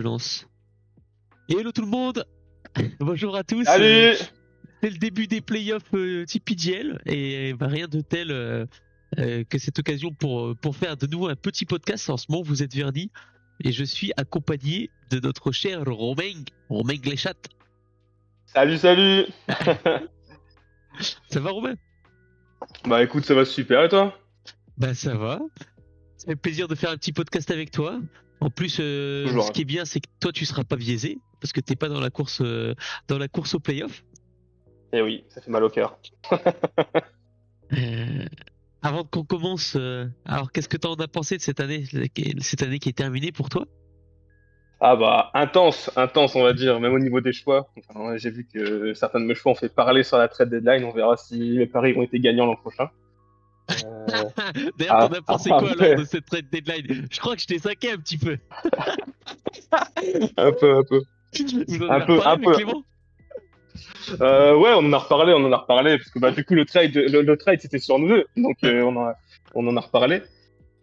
Lance. Hello tout le monde. Bonjour à tous. Salut. C'est le début des playoffs TPGL et rien de tel que cette occasion pour faire de nouveau un petit podcast. En ce moment, vous êtes Verdi et je suis accompagné de notre cher Romain Gléchat. Salut. Ça va, Romain? Bah écoute, ça va super et toi? Bah ça va. Ça fait plaisir de faire un petit podcast avec toi. En plus, Toujours. ce qui est bien, c'est que toi, tu seras pas biaisé parce que t'es pas dans la course au playoff. Eh oui, ça fait mal au cœur. Euh, Avant qu'on commence, alors qu'est-ce que t'en as pensé de cette année qui est terminée pour toi? Ah bah intense on va dire, même au niveau des choix. Enfin, j'ai vu que certains de mes choix ont fait parler sur la trade deadline. On verra si mes paris ont été gagnants l'an prochain. Euh, D'ailleurs, t'en as pensé quoi alors de Après, cette trade deadline? Je crois que je t'ai saqué un petit peu. un peu, Vous en un avez peu, reparlé un avec peu. Clément? Ouais, on en a reparlé parce que bah du coup le trade c'était sur nous deux, donc on en a reparlé.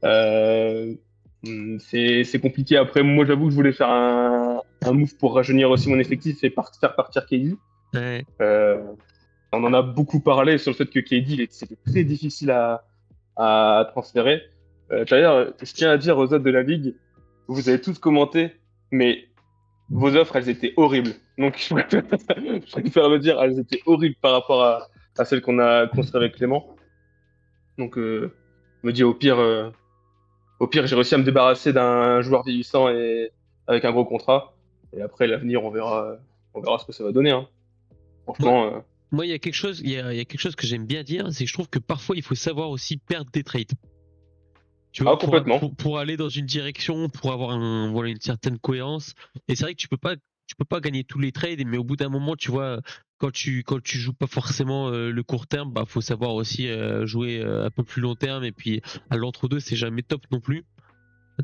Euh, c'est compliqué. Après, moi, j'avoue que je voulais faire un move pour rajeunir aussi mon effectif et faire partir KD. Ouais. Euh, on en a beaucoup parlé sur le fait que KD, c'était très difficile à transférer. D'ailleurs, je tiens à dire aux autres de la ligue, vous avez tous commenté, mais vos offres, elles étaient horribles. Donc, je préfère le dire, elles étaient horribles par rapport à celles qu'on a construites avec Clément. Donc, je me dis au pire, j'ai réussi à me débarrasser d'un joueur vieillissant et avec un gros contrat. Et après, l'avenir, on verra ce que ça va donner, hein. Moi, Franchement, moi, il y a quelque chose que j'aime bien dire, c'est que je trouve que parfois il faut savoir aussi perdre des trades. Tu ah, vois, complètement. pour aller dans une direction, pour avoir voilà, une certaine cohérence. Et c'est vrai que tu peux pas gagner tous les trades, mais au bout d'un moment, tu vois, quand tu joues pas forcément le court terme, bah, faut savoir aussi jouer un peu plus long terme. Et puis, à l'entre-deux, c'est jamais top non plus.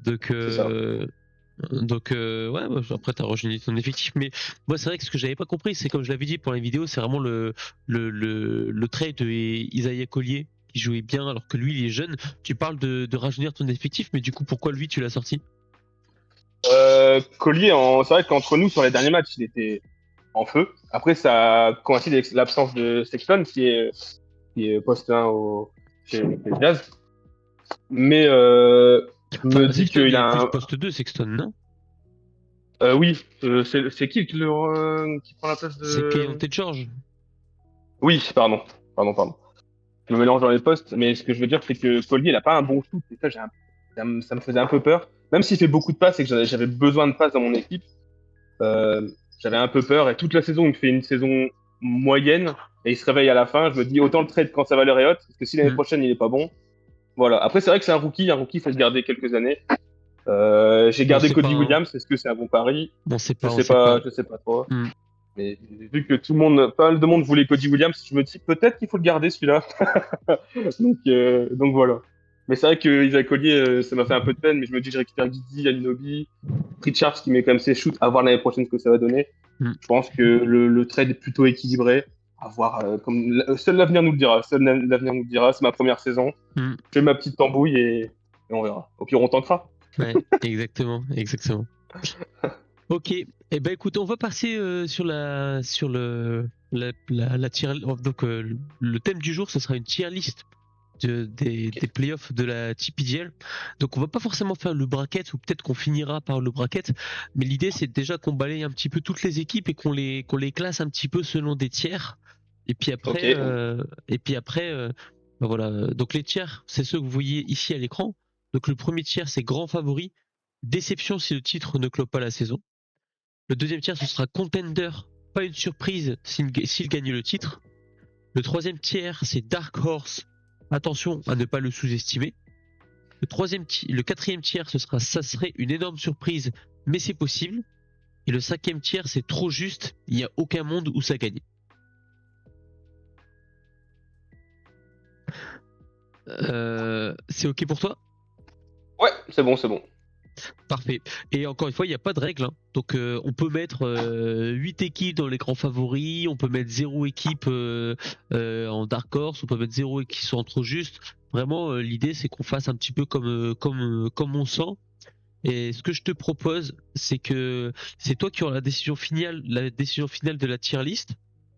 Donc, C'est ça. ouais, bah, après, t'as rejeté ton effectif. Mais moi, c'est vrai que ce que j'avais pas compris, c'est comme je l'avais dit pour la vidéo, c'est vraiment le trade de Isaiah Collier qui jouait bien alors que lui, il est jeune. Tu parles de rajeunir ton effectif, mais du coup, pourquoi lui, tu l'as sorti? Collier, c'est vrai qu'entre nous, sur les derniers matchs, il était en feu. Après, ça coïncide avec l'absence de Sexton, qui est poste 1 chez les Jazz. Mais je me Enfin, dis Sexton, qu'il il est a plus un... poste 2 Sexton, non? Oui, c'est qui prend la place C'est de... Keyonte George. Oui, pardon. Je me mélange dans les postes, mais ce que je veux dire, c'est que Collier, il a pas un bon shoot. Et ça, ça me faisait un peu peur. Même s'il fait beaucoup de passes et que j'avais besoin de passes dans mon équipe, euh, j'avais un peu peur. Et toute la saison, il me fait une saison moyenne et il se réveille à la fin. Je me dis, autant le trade quand ça va l'air haute, parce que si l'année Hmm. prochaine, il est pas bon. Voilà. Après, c'est vrai que c'est un rookie. Un rookie, il faut se garder quelques années. J'ai On gardé sait pas, Cody hein. Williams. Est-ce que c'est un bon pari? On sait pas. Je sais pas trop. Hmm. Mais vu que pas mal de monde voulait Cody Williams, je me dis peut-être qu'il faut le garder celui-là. Donc voilà. Mais c'est vrai que Isaac Collier, ça m'a fait un peu de peine, mais je me dis que je récupère Guidi, Anunoby, Pritchard qui met quand même ses shoots, à voir l'année prochaine ce que ça va donner. Hmm. Je pense que le trade est plutôt équilibré. À voir, seul l'avenir nous le dira. Seul l'avenir nous le dira. C'est ma première saison. Hmm. Je fais ma petite tambouille et on verra. Au pire, on tentera. Ouais, exactement. Ok, eh ben écoute, on va passer sur la tier, donc le thème du jour, ce sera une tier list des playoffs de la TPDL. Donc on va pas forcément faire le bracket ou peut-être qu'on finira par le bracket, mais l'idée c'est déjà qu'on balaye un petit peu toutes les équipes et qu'on les classe un petit peu selon des tiers. Et puis Ok. après, ben voilà. Donc les tiers, c'est ceux que vous voyez ici à l'écran. Donc le premier tiers c'est grand favori, déception si le titre ne clôt pas la saison. Le deuxième tiers, ce sera contender, pas une surprise s'il gagne le titre. Le troisième tiers, c'est Dark Horse. Attention à ne pas le sous-estimer. Le quatrième tiers, ça serait une énorme surprise, mais c'est possible. Et le cinquième tiers, c'est trop juste. Il n'y a aucun monde où ça gagne. C'est ok pour toi? Ouais, c'est bon. Parfait. Et encore une fois, il n'y a pas de règle, hein. Donc on peut mettre 8 équipes dans les grands favoris, on peut mettre 0 équipe en Dark Horse, on peut mettre 0 équipe qui sont trop justes. Vraiment, l'idée c'est qu'on fasse un petit peu comme on sent. Et ce que je te propose, c'est que c'est toi qui auras la décision finale de la tier list.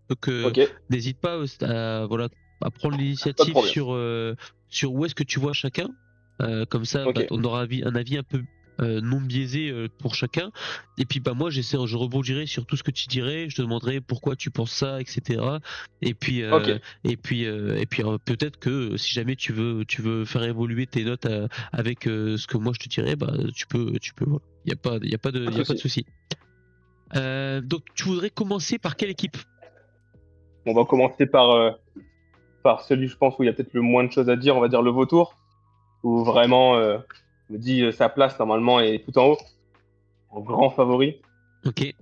Donc Ok, n'hésite pas voilà, à prendre pas de l'initiative problème. sur où est-ce que tu vois chacun. Comme ça, Ok, bah, on aura un avis un peu non biaisé pour chacun. Et puis bah moi je rebondirai sur tout ce que tu dirais, je te demanderai pourquoi tu penses ça, etc. Et puis ok, peut-être que si jamais tu veux faire évoluer tes notes avec ce que moi je te dirais, bah tu peux voilà. pas Il de y a pas de souci. souci. Donc tu voudrais commencer par quelle équipe? On va commencer par celui, je pense, où il y a peut-être le moins de choses à dire, on va dire le vautour, où vraiment, je me dis, sa place, normalement, est tout en haut, en grand favori. Ok.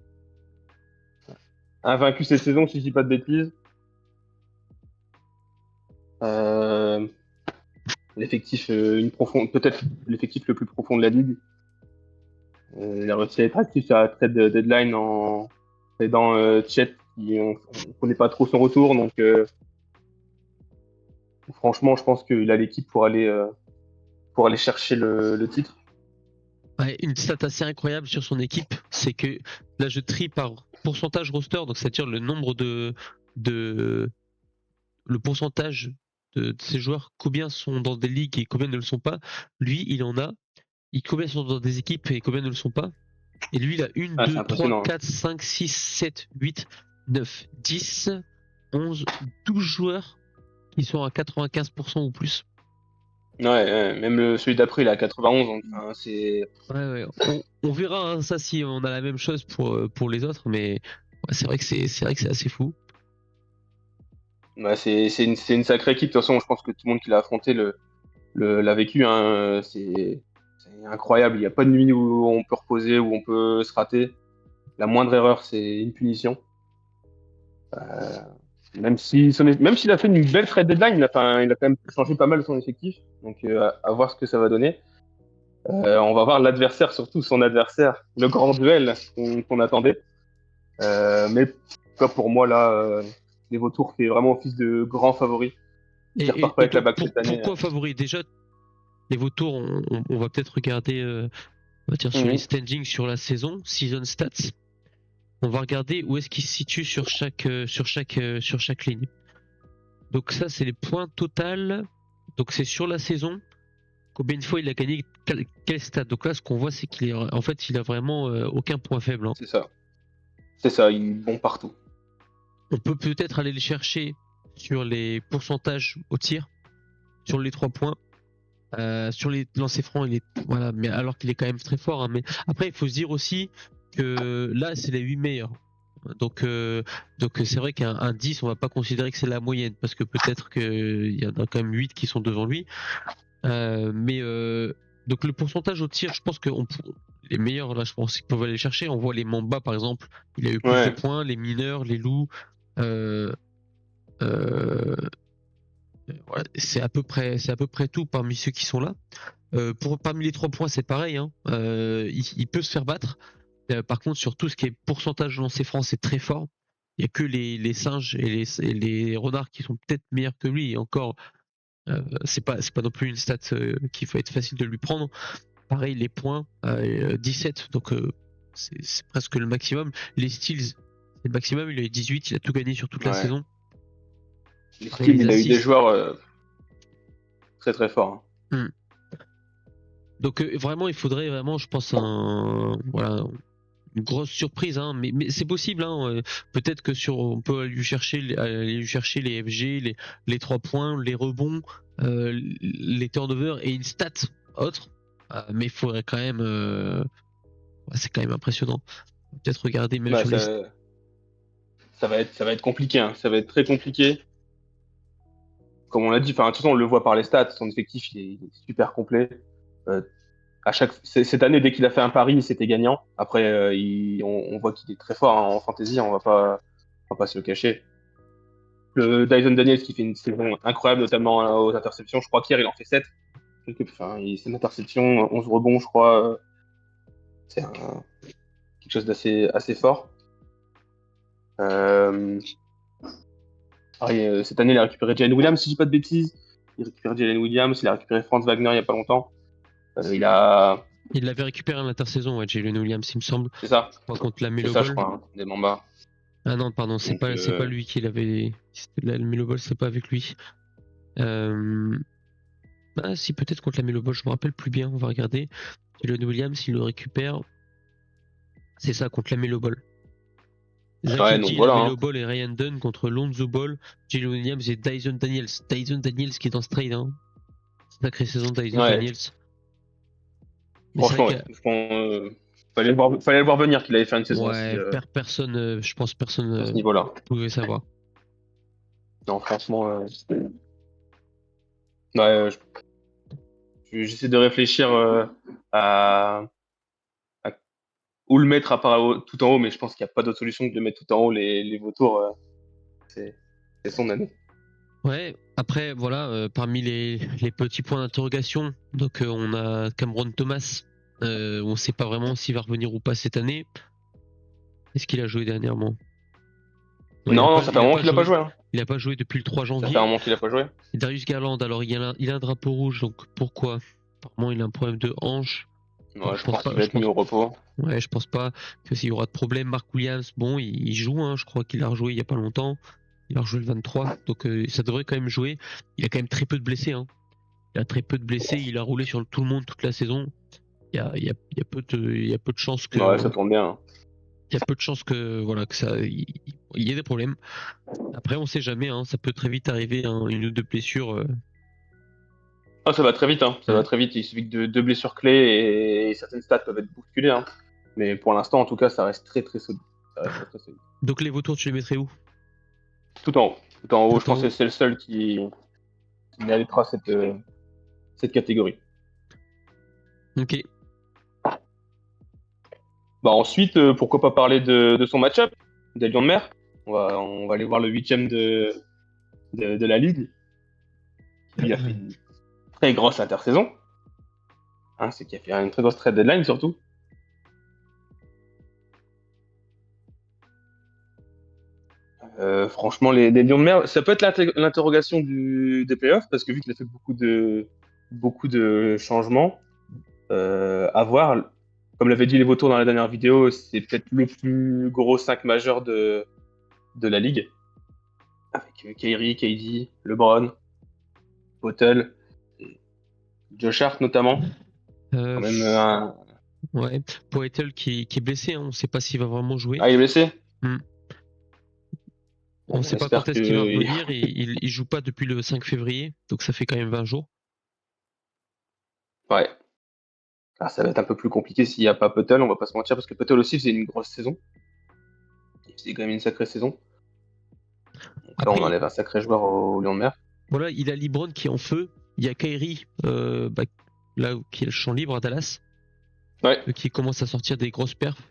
Invaincu cette saison, si je dis pas de bêtises. Euh, L'effectif, peut-être l'effectif le plus profond de la ligue. Il a réussi à être actif sur la trade deadline en aidant Chet, qui on connaît pas trop son retour, donc franchement, je pense qu'il a l'équipe pour aller chercher le titre. Ouais, une stat assez incroyable sur son équipe, c'est que là je trie par pourcentage roster, donc c'est-à-dire de le pourcentage de ces joueurs, combien sont dans des ligues et combien ne le sont pas. Lui, combien sont dans des équipes et combien ne le sont pas. Et lui, il a 1, Ah, c'est 2, 3, impressionnant, hein. 4, 5, 6, 7, 8, 9, 10, 11, 12 joueurs qui sont à 95% ou plus. Ouais, ouais, même celui d'après, il est à 91, donc enfin, c'est Ouais, ouais. On verra hein, ça si on a la même chose pour les autres, mais ouais, c'est vrai que c'est assez fou. ouais, c'est une sacrée équipe. De toute façon, je pense que tout le monde qui l'a affronté l'a vécu, hein. C'est incroyable. Il n'y a pas de nuit où on peut reposer, où on peut se rater. La moindre erreur, c'est une punition. Même s'il a fait une belle trade deadline, il a quand même changé pas mal son effectif. Donc, à voir ce que ça va donner. On va voir l'adversaire, surtout son adversaire, le grand duel qu'on attendait. Mais pour moi, là, les Vautours fait vraiment office de grand favori. S'il repart pas Et avec la donc bague cette année. pourquoi favori? Déjà, les vautours, on va peut-être regarder on va dire sur les Mhm. standings sur la saison, season stats. On va regarder où est-ce qu'il se situe sur chaque ligne. Donc ça, c'est les points total. Donc c'est sur la saison. Combien de fois il a gagné quel stade. Donc là, ce qu'on voit, c'est en fait, il a vraiment aucun point faible, hein. C'est ça. C'est ça, ils vont partout. On peut peut-être aller le chercher sur les pourcentages au tir, sur les 3 points. Sur les lancers francs, voilà, mais alors qu'il est quand même très fort, hein. Mais après, il faut se dire aussi que là, c'est les 8 meilleurs. Donc, c'est vrai qu'un 10, on va pas considérer que c'est la moyenne, parce que peut-être qu'il y en a quand même 8 qui sont devant lui. Mais donc le pourcentage au tir, je pense que les meilleurs, là, je pense qu'ils peuvent aller chercher. On voit les Mamba, par exemple, il a eu plus de Ouais, points, les mineurs, les loups. Euh, euh, voilà, c'est à peu près tout parmi ceux qui sont là. Parmi les 3 points, c'est pareil, hein. Il peut se faire battre. Par contre, sur tout ce qui est pourcentage lancé franc, c'est très fort. Il y a que les singes et les renards qui sont peut-être meilleurs que lui. Et encore, c'est pas non plus une stat qu'il faut être facile de lui prendre. Pareil, les points, 17, donc c'est presque le maximum. Les steals, c'est le maximum. Il a eu 18, il a tout gagné sur toute la ouais. saison. Les Après, styles, les il a eu des assists. joueurs très très forts, hein. Hmm. Donc vraiment, il faudrait vraiment, je pense, voilà, une grosse surprise, hein, mais c'est possible, hein. Peut-être que on peut aller lui chercher les FG, les 3 points, les rebonds, les turnovers et une stat autre. Mais il faudrait quand même, ouais, c'est quand même impressionnant. Peut-être regarder même Ouais, sur les. ça va être compliqué, hein. Ça va être très compliqué. Comme on l'a dit, enfin, de toute façon, on le voit par les stats, son effectif, il est super complet. Euh, cette année, dès qu'il a fait un pari, c'était gagnant. Après, on voit qu'il est très fort, hein, en fantasy, on va pas se le cacher. Le Dyson Daniels qui fait une saison incroyable, notamment aux interceptions. Je crois qu'hier, il en fait 7. Enfin, c'est une interception, 11 rebonds, je crois. C'est quelque chose assez fort. Euh, Pareil, cette année, il a récupéré Jalen Williams, si je dis pas de bêtises. Il récupère Jalen Williams, il a récupéré Franz Wagner il y a pas longtemps. Il a Il l'avait récupéré à l'intersaison, ouais, Jalen Williams, il me semble. C'est ça? Pas contre la C'est Melo ça, je Ball. crois, hein, des Mamba. Ah non, pardon, c'est Donc, pas lui qui l'avait. La Melo Ball, c'est pas avec lui. Ah si, peut-être contre la Melo Ball, je me rappelle plus bien, on va regarder. Jalen Williams, il le récupère. C'est ça, contre la Melo Ball. Zach ouais, donc Edey, la voilà. Melo Hein. Ball et Ryan Dunn contre Lonzo Ball, Jalen Williams et Dyson Daniels. Dyson Daniels qui est dans ce trade, hein. Sacrée saison Dyson Ouais, Daniels. Mais c'est vrai franchement, que ouais. Je pense, fallait le voir venir qu'il allait faire une saison aussi personne, je pense personne à ce niveau-là. pouvait savoir. Non, franchement, ouais, j'essaie de réfléchir à, à où le mettre à part tout en haut, mais je pense qu'il n'y a pas d'autre solution que de le mettre tout en haut. Les vautours, c'est son année. Ouais, après, voilà, parmi les petits points d'interrogation, donc on a Cameron Thomas. On ne sait pas vraiment s'il va revenir ou pas cette année. Est-ce qu'il a joué dernièrement? Non, Non, ça fait un moment qu'il n'a pas joué. Hein. Il n'a pas joué depuis le 3 Ça fait un janvier. moment qu'il n'a pas joué. Et Darius Garland, alors il a un drapeau rouge, donc pourquoi? Apparemment, il a un problème de hanche. Donc Ouais, je pense qu'il va être mis au repos. Ouais, je pense pas que s'il y aura de problème. Mark Williams, bon, il joue, hein, je crois qu'il a rejoué il y a pas longtemps. Il a rejoué le 23, donc ça devrait quand même jouer. Il a quand même très peu de blessés, hein. Il a très peu de blessés, il a roulé sur tout le monde toute la saison. Il y a peu de chances que. Ouais, ça tourne bien. Hein. Il y a peu de chances que voilà que ça il y ait des problèmes. Après, on sait jamais, hein, ça peut très vite arriver, hein, une ou deux blessures. Ah, ça va très vite, hein. Ça va très vite. Il suffit de deux blessures clés et certaines stats peuvent être bousculées. Hein. Mais pour l'instant, en tout cas, ça reste très très solide. Ça reste très, très solide. Donc les vautours, tu les mettrais où? Tout en haut. Tout en haut, je Tout en pense que haut. c'est le seul qui méritera cette catégorie. Ok. Bah ensuite, pourquoi pas parler de son match-up, des Lions de Mer. On va aller voir le huitième de la Ligue. Il a fait une très grosse intersaison. Hein, c'est qu'il a fait une très grosse trade deadline surtout. Franchement, les Lions de Mer, ça peut être l'interrogation des playoffs parce que vu qu'il a fait beaucoup de changements, à voir. Comme l'avaient dit les vautours dans la dernière vidéo, c'est peut-être le plus gros 5 majeur de la ligue. Avec Kyrie, KD, LeBron, Bottle, et Josh Hart notamment. Euh, Quand même un... ouais. Poeltl qui est blessé, hein, on ne sait pas s'il va vraiment jouer. Ah, il est blessé. Hmm. Bon, On ne sait pas espère quand est-ce qu'il va que... revenir et il joue pas depuis le 5 février, donc ça fait quand même 20 jours. Ouais. Ah, ça va être un peu plus compliqué s'il n'y a pas Bottle, on va pas se mentir, parce que Bottle aussi faisait une grosse saison. Il faisait quand même une sacrée saison. Donc là, on Après, enlève un sacré joueur au Lion de Mer. voilà, il a LeBron qui est en feu. Il y a Kyrie, là qui est le champ libre à Dallas, Ouais, qui commence à sortir des grosses perfs.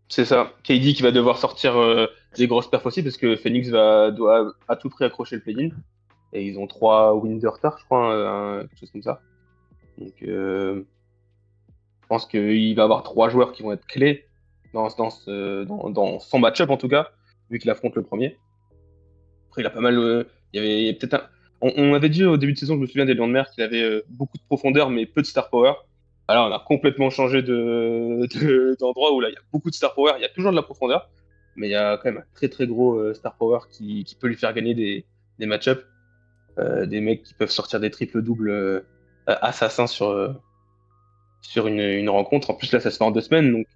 c'est ça. KD qui va devoir sortir des grosses perfs aussi, parce que Phoenix doit à tout prix accrocher le play-in. Et ils ont 3 wins de retard, je crois, quelque chose comme ça. Donc, je pense qu'il va avoir 3 joueurs qui vont être clés dans son match-up, en tout cas, vu qu'il affronte le premier. Après, il a pas mal. Il y avait peut-être on avait dit au début de saison, je me souviens des Lions de Mer, qu'il avait beaucoup de profondeur, mais peu de star power. Alors, on a complètement changé d'endroit où là, il y a beaucoup de star power. Il y a toujours de la profondeur, mais il y a quand même un très très gros star power qui peut lui faire gagner des match-ups. Des mecs qui peuvent sortir des triples-doubles assassins sur une rencontre. En plus, là, ça se fait en 2 semaines, donc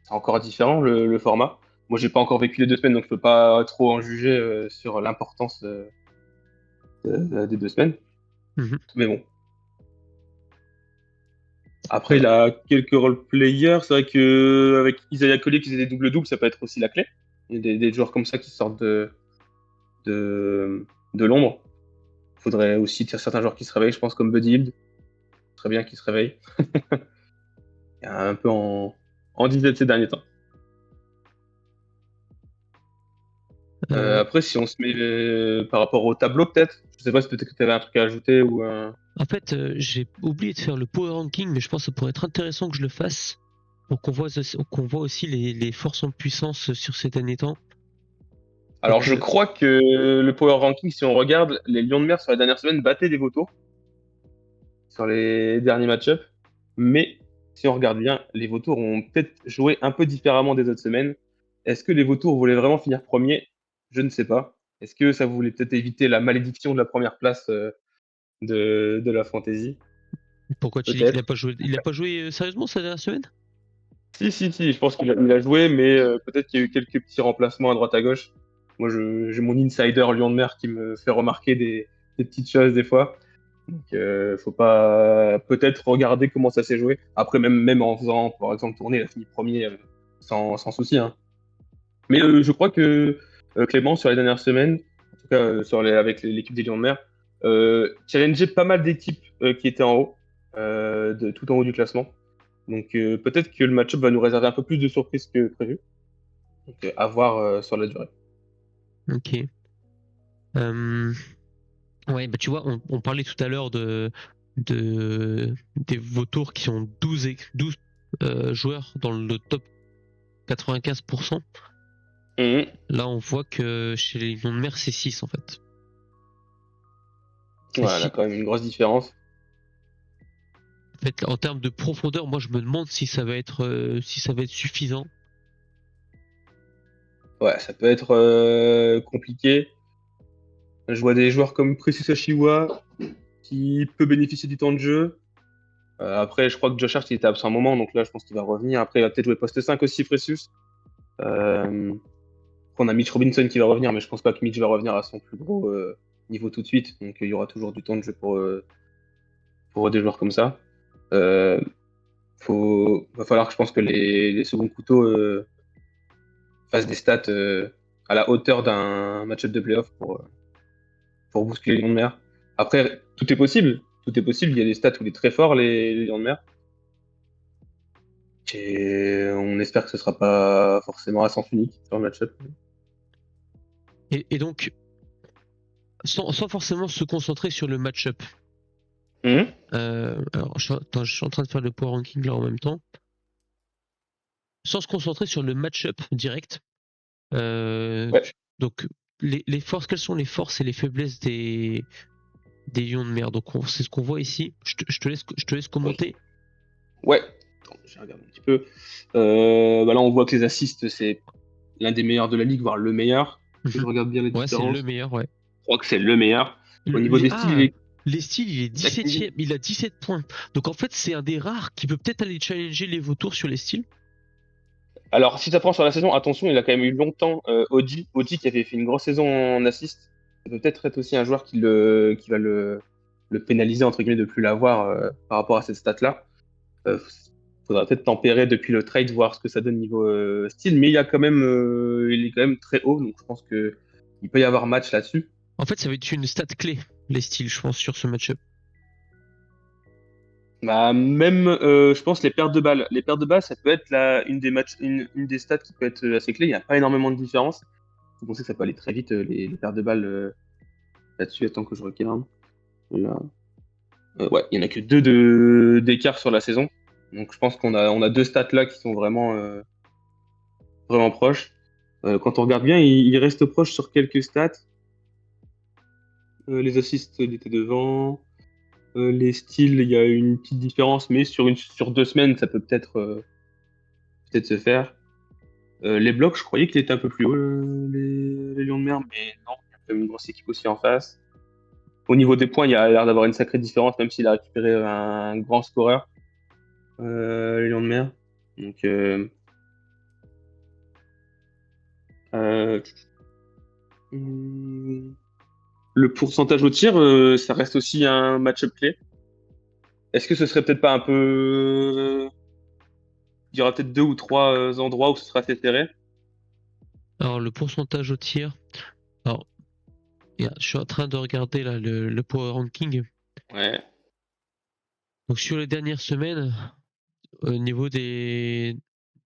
c'est encore différent le format. Moi, j'ai pas encore vécu les 2 semaines, donc je peux pas trop en juger sur l'importance des 2 semaines. Mhm. Mais bon. Après, il a quelques role-players. C'est vrai que avec Isaiah Collier qui faisait des doubles-doubles, ça peut être aussi la clé. Il y a des joueurs comme ça qui sortent de l'ombre. Il faudrait aussi certains joueurs qui se réveillent, je pense, comme Buddy Hield. Très bien qu'il se réveille. Il est un peu en disette ces derniers temps. Après, si on se met par rapport au tableau, peut-être. Je sais pas si peut-être que tu avais un truc à ajouter ou. En fait, j'ai oublié de faire le power ranking, mais je pense que ça pourrait être intéressant que je le fasse pour qu'on voit aussi les forces en puissance sur ces derniers temps. Alors, Donc, je crois que le power ranking, si on regarde, les Lions de Mer sur la dernière semaine battaient des vautours sur les derniers match-ups. Mais si on regarde bien, les Vautours ont peut-être joué un peu différemment des autres semaines. Est-ce que les Vautours voulaient vraiment finir premier? Je ne sais pas. Est-ce que ça voulait peut-être éviter la malédiction de la première place de la Fantasy? Pourquoi tu dis qu'il a Peut-être. pas joué? Il a pas joué sérieusement cette dernière semaine? Si, je pense qu'il a joué, mais peut-être qu'il y a eu quelques petits remplacements à droite à gauche. Moi, j'ai mon insider Lyon de Mer qui me fait remarquer des petites choses des fois. Donc, faut pas peut-être regarder comment ça s'est joué. Après, même en faisant, par exemple, tourner, il a fini premier sans souci, hein. Mais je crois que Clément, sur les dernières semaines, en tout cas avec l'équipe des Lions de Mer, challengeait pas mal d'équipes qui étaient en haut, tout en haut du classement. Donc peut-être que le match-up va nous réserver un peu plus de surprises que prévu. Donc à voir sur la durée. Ok. Euh, Ouais, bah tu vois, on parlait tout à l'heure des vautours qui ont 12 joueurs dans le top 95%. Mhm. Là, on voit que chez les Lions de Mer, c'est 6 en fait. Et Voilà, si, quand même une grosse différence. en fait, en termes de profondeur, moi je me demande si ça va être suffisant. Ouais, ça peut être compliqué. Je vois des joueurs comme Precious Ashiwa qui peut bénéficier du temps de jeu. Après, je crois que Josh Hart il était absent un moment, donc là, je pense qu'il va revenir. Après, il va peut-être jouer poste 5 aussi, Precious. Euh, Après, on a Mitch Robinson qui va revenir, mais je pense pas que Mitch va revenir à son plus gros niveau tout de suite. Donc, il y aura toujours du temps de jeu pour des joueurs comme ça. Euh, Va falloir que je pense que les seconds couteaux fassent des stats à la hauteur d'un match-up de playoff pour bousculer les Lions de Mer. Après, tout est possible. Tout est possible. Il y a des stats où il est très fort, les Lions de Mer. Et on espère que ce sera pas forcément à sens unique sur le match-up. Et donc, sans forcément se concentrer sur le match-up. Mhm. Alors, je suis en train de faire le power ranking là en même temps. Sans se concentrer sur le match-up direct. Ouais, Donc, les forces, quelles sont les forces et les faiblesses des Lions de Mer? Donc, c'est ce qu'on voit ici. Je te laisse commenter. ouais. Attends, je regarde un petit peu. Là, on voit que les assists, c'est l'un des meilleurs de la ligue, voire le meilleur. Si je Mhm. regarde bien les Ouais, c'est le différences, meilleur, ouais. je crois que c'est le meilleur. Au niveau des styles, il est Les styles, il est exactement. 17ème. Il a 17 points. Donc, en fait, c'est un des rares qui peut peut-être aller challenger les vautours sur les styles. Alors, si ça prend sur la saison, attention, il a quand même eu longtemps Oji qui avait fait une grosse saison en assist. Ça peut peut-être être aussi un joueur qui va le pénaliser, entre guillemets, de plus l'avoir par rapport à cette stat-là. Faudra peut-être tempérer depuis le trade, voir ce que ça donne niveau style, mais il est quand même très haut, donc je pense que il peut y avoir match là-dessus. En fait, ça va être une stat clé, les styles, je pense, sur ce match-up. Bah, même, je pense, les pertes de balles, ça peut être une des stats qui peut être assez clé. Il n'y a pas énormément de différence. Faut penser que ça peut aller très vite, les pertes de balles là-dessus. Attends que je regarde. Là. Ouais, il n'y en a que d'écart sur la saison. Donc je pense on a deux stats là qui sont vraiment proches. Quand on regarde bien, il reste proche sur quelques stats. Les assists, il était devant. Les styles, il y a une petite différence, mais sur 2 semaines, ça peut peut-être se faire. Les blocs, je croyais qu'il était un peu plus haut, les Lions de Mer, mais non, il y a quand même une grosse équipe aussi en face. Au niveau des points, il y a l'air d'avoir une sacrée différence, même s'il a récupéré un grand scoreur, les Lions de Mer. Donc, euh, hum, le pourcentage au tir, ça reste aussi un match-up clé. Est-ce que ce serait peut-être pas un peu... Il y aura peut-être 2 ou 3 endroits où ce sera assez serré. Alors, le pourcentage au tir. Alors, je suis en train de regarder là le power ranking. Ouais. Donc, sur les dernières semaines, au niveau des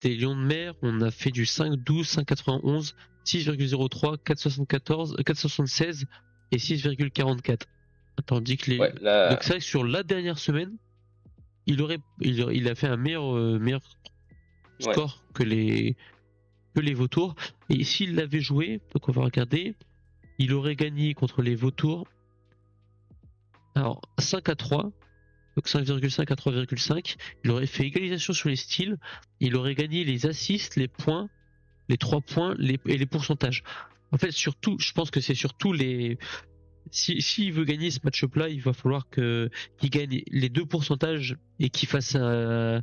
Lions de Mer, on a fait du 5,12, 5,91, 6,03, 4,74, 4,76 et 6,44. Tandis que Ouais, donc là, c'est vrai que sur la dernière semaine, il a fait un meilleur ouais. score que les vautours. Et s'il l'avait joué, donc on va regarder, il aurait gagné contre les vautours. Alors 5-3, Donc 5,5 à 3,5. Il aurait fait égalisation sur les steals. Il aurait gagné les assists, les points, les 3 points et les pourcentages. En fait, surtout, je pense que c'est surtout les. S'il veut gagner ce match-up-là, il va falloir qu'il gagne les 2 pourcentages et qu'il fasse un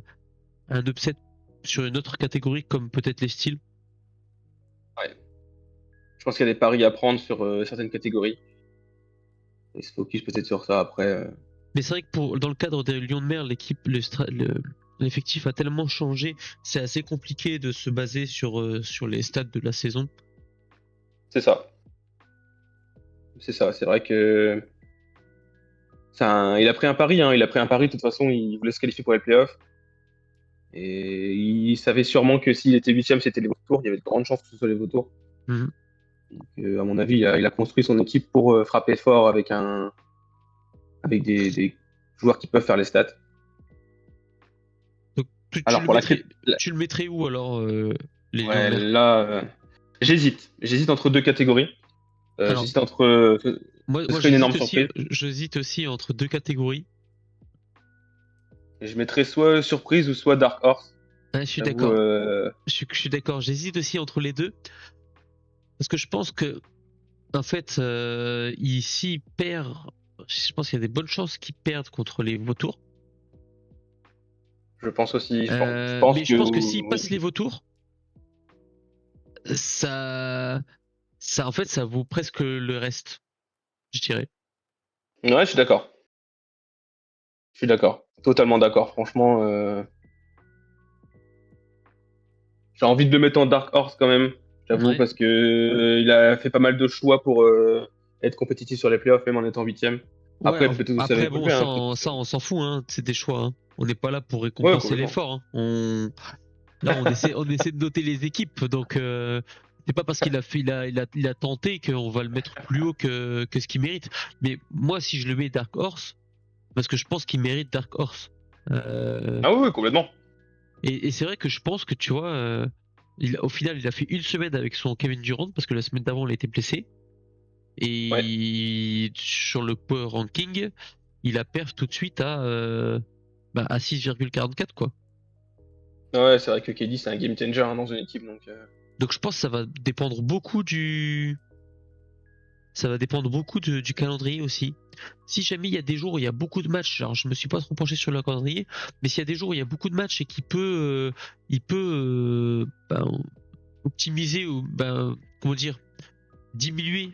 upset sur une autre catégorie comme peut-être les styles. Ouais. Je pense qu'il y a des paris à prendre sur certaines catégories. Et se focus peut-être sur ça après. Mais c'est vrai que dans le cadre des Lions de Mer, l'effectif a tellement changé, c'est assez compliqué de se baser sur les stats de la saison. C'est ça. C'est ça. C'est vrai que il a pris un pari. Hein. Il a pris un pari. De toute façon, il voulait se qualifier pour les playoffs. Et il savait sûrement que s'il était 8ème, c'était les vautours. Il y avait de grandes chances que ce soit les vautours. Mhm. Donc, à mon avis, il a construit son équipe pour frapper fort avec des joueurs qui peuvent faire les stats. Donc, Alors, tu le mettrais où alors les Lions ouais, de Mer? là, j'hésite. J'hésite entre deux catégories. Alors, J'hésite entre. moi Ce serait une énorme surprise. j'hésite aussi entre deux catégories. Je mettrais soit surprise ou soit Dark Horse. Ah, je suis J'avoue, d'accord. Je suis d'accord. J'hésite aussi entre les deux. Parce que je pense que, en fait, s'il perd, je pense qu'il y a des bonnes chances qu'il perde contre les vautours. Je pense aussi. Mais je pense que s'il passe les vautours, en fait, ça vaut presque le reste, je dirais. Ouais, je suis d'accord. Je suis d'accord. Totalement d'accord. Franchement, j'ai envie de le mettre en Dark Horse quand même. J'avoue, Ouais. parce que il a fait pas mal de choix pour être compétitif sur les playoffs, même en étant 8ème. Ouais, Après, peut-être vous savez après bon, évoluer. Hein, ça, on s'en fout, hein. C'est des choix, hein. On n'est pas là pour ouais, récompenser complètement. l'effort, hein. Là, on essaie de noter les équipes, donc c'est pas parce qu'il a fait, il a tenté qu'on va le mettre plus haut que ce qu'il mérite. Mais moi, si je le mets Dark Horse, parce que je pense qu'il mérite Dark Horse. Ah oui, oui, complètement. Et c'est vrai que je pense que tu vois, au final, il a fait une semaine avec son Kevin Durant parce que la semaine d'avant, il a été blessé. Ouais. Et sur le power ranking, il a perf tout de suite à 6,44 quoi. Ouais, c'est vrai que KD, c'est un game changer hein, dans une équipe. Donc je pense que ça va dépendre beaucoup du calendrier aussi. Si jamais il y a des jours où il y a beaucoup de matchs, alors je me suis pas trop penché sur le calendrier, mais s'il y a des jours où il y a beaucoup de matchs et il peut optimiser ou comment dire, diminuer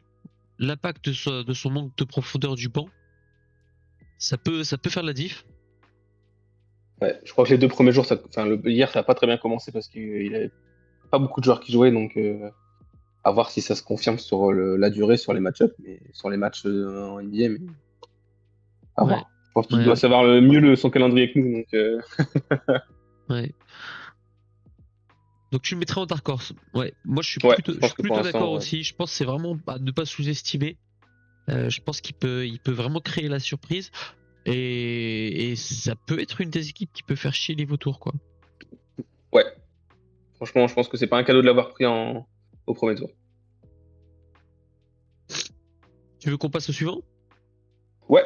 l'impact de son manque de profondeur du banc, ça peut faire la diff. Ouais, je crois que les 2 premiers jours, hier, ça n'a pas très bien commencé parce qu'il avait pas beaucoup de joueurs qui jouaient, donc à voir si ça se confirme sur la durée, sur les match-ups, mais sur les matchs en NBA, mais à Ouais, voir. Je pense qu'il ouais, doit savoir son calendrier que nous, donc ouais. Donc tu le mettrais en Dark Horse. Ouais, moi ouais, je je pense suis que pour plutôt l'instant, d'accord aussi. Je pense que c'est vraiment à ne pas sous-estimer. Je pense il peut vraiment créer la surprise et ça peut être une des équipes qui peut faire chier les vautours quoi. ouais. Franchement, je pense que c'est pas un cadeau de l'avoir pris au premier tour. Tu veux qu'on passe au suivant? Ouais,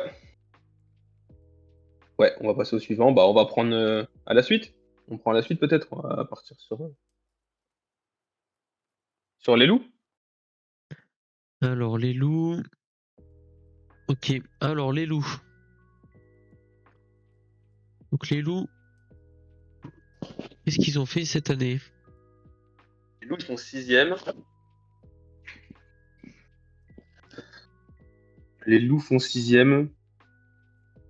ouais, on va passer au suivant. Bah, on va prendre à la suite. On prend la suite peut-être. On va partir sur les loups. Alors les loups. Ok, alors les loups. Donc les loups, qu'est-ce qu'ils ont fait cette année? Les loups, ils sont 6e. Les loups font 6e.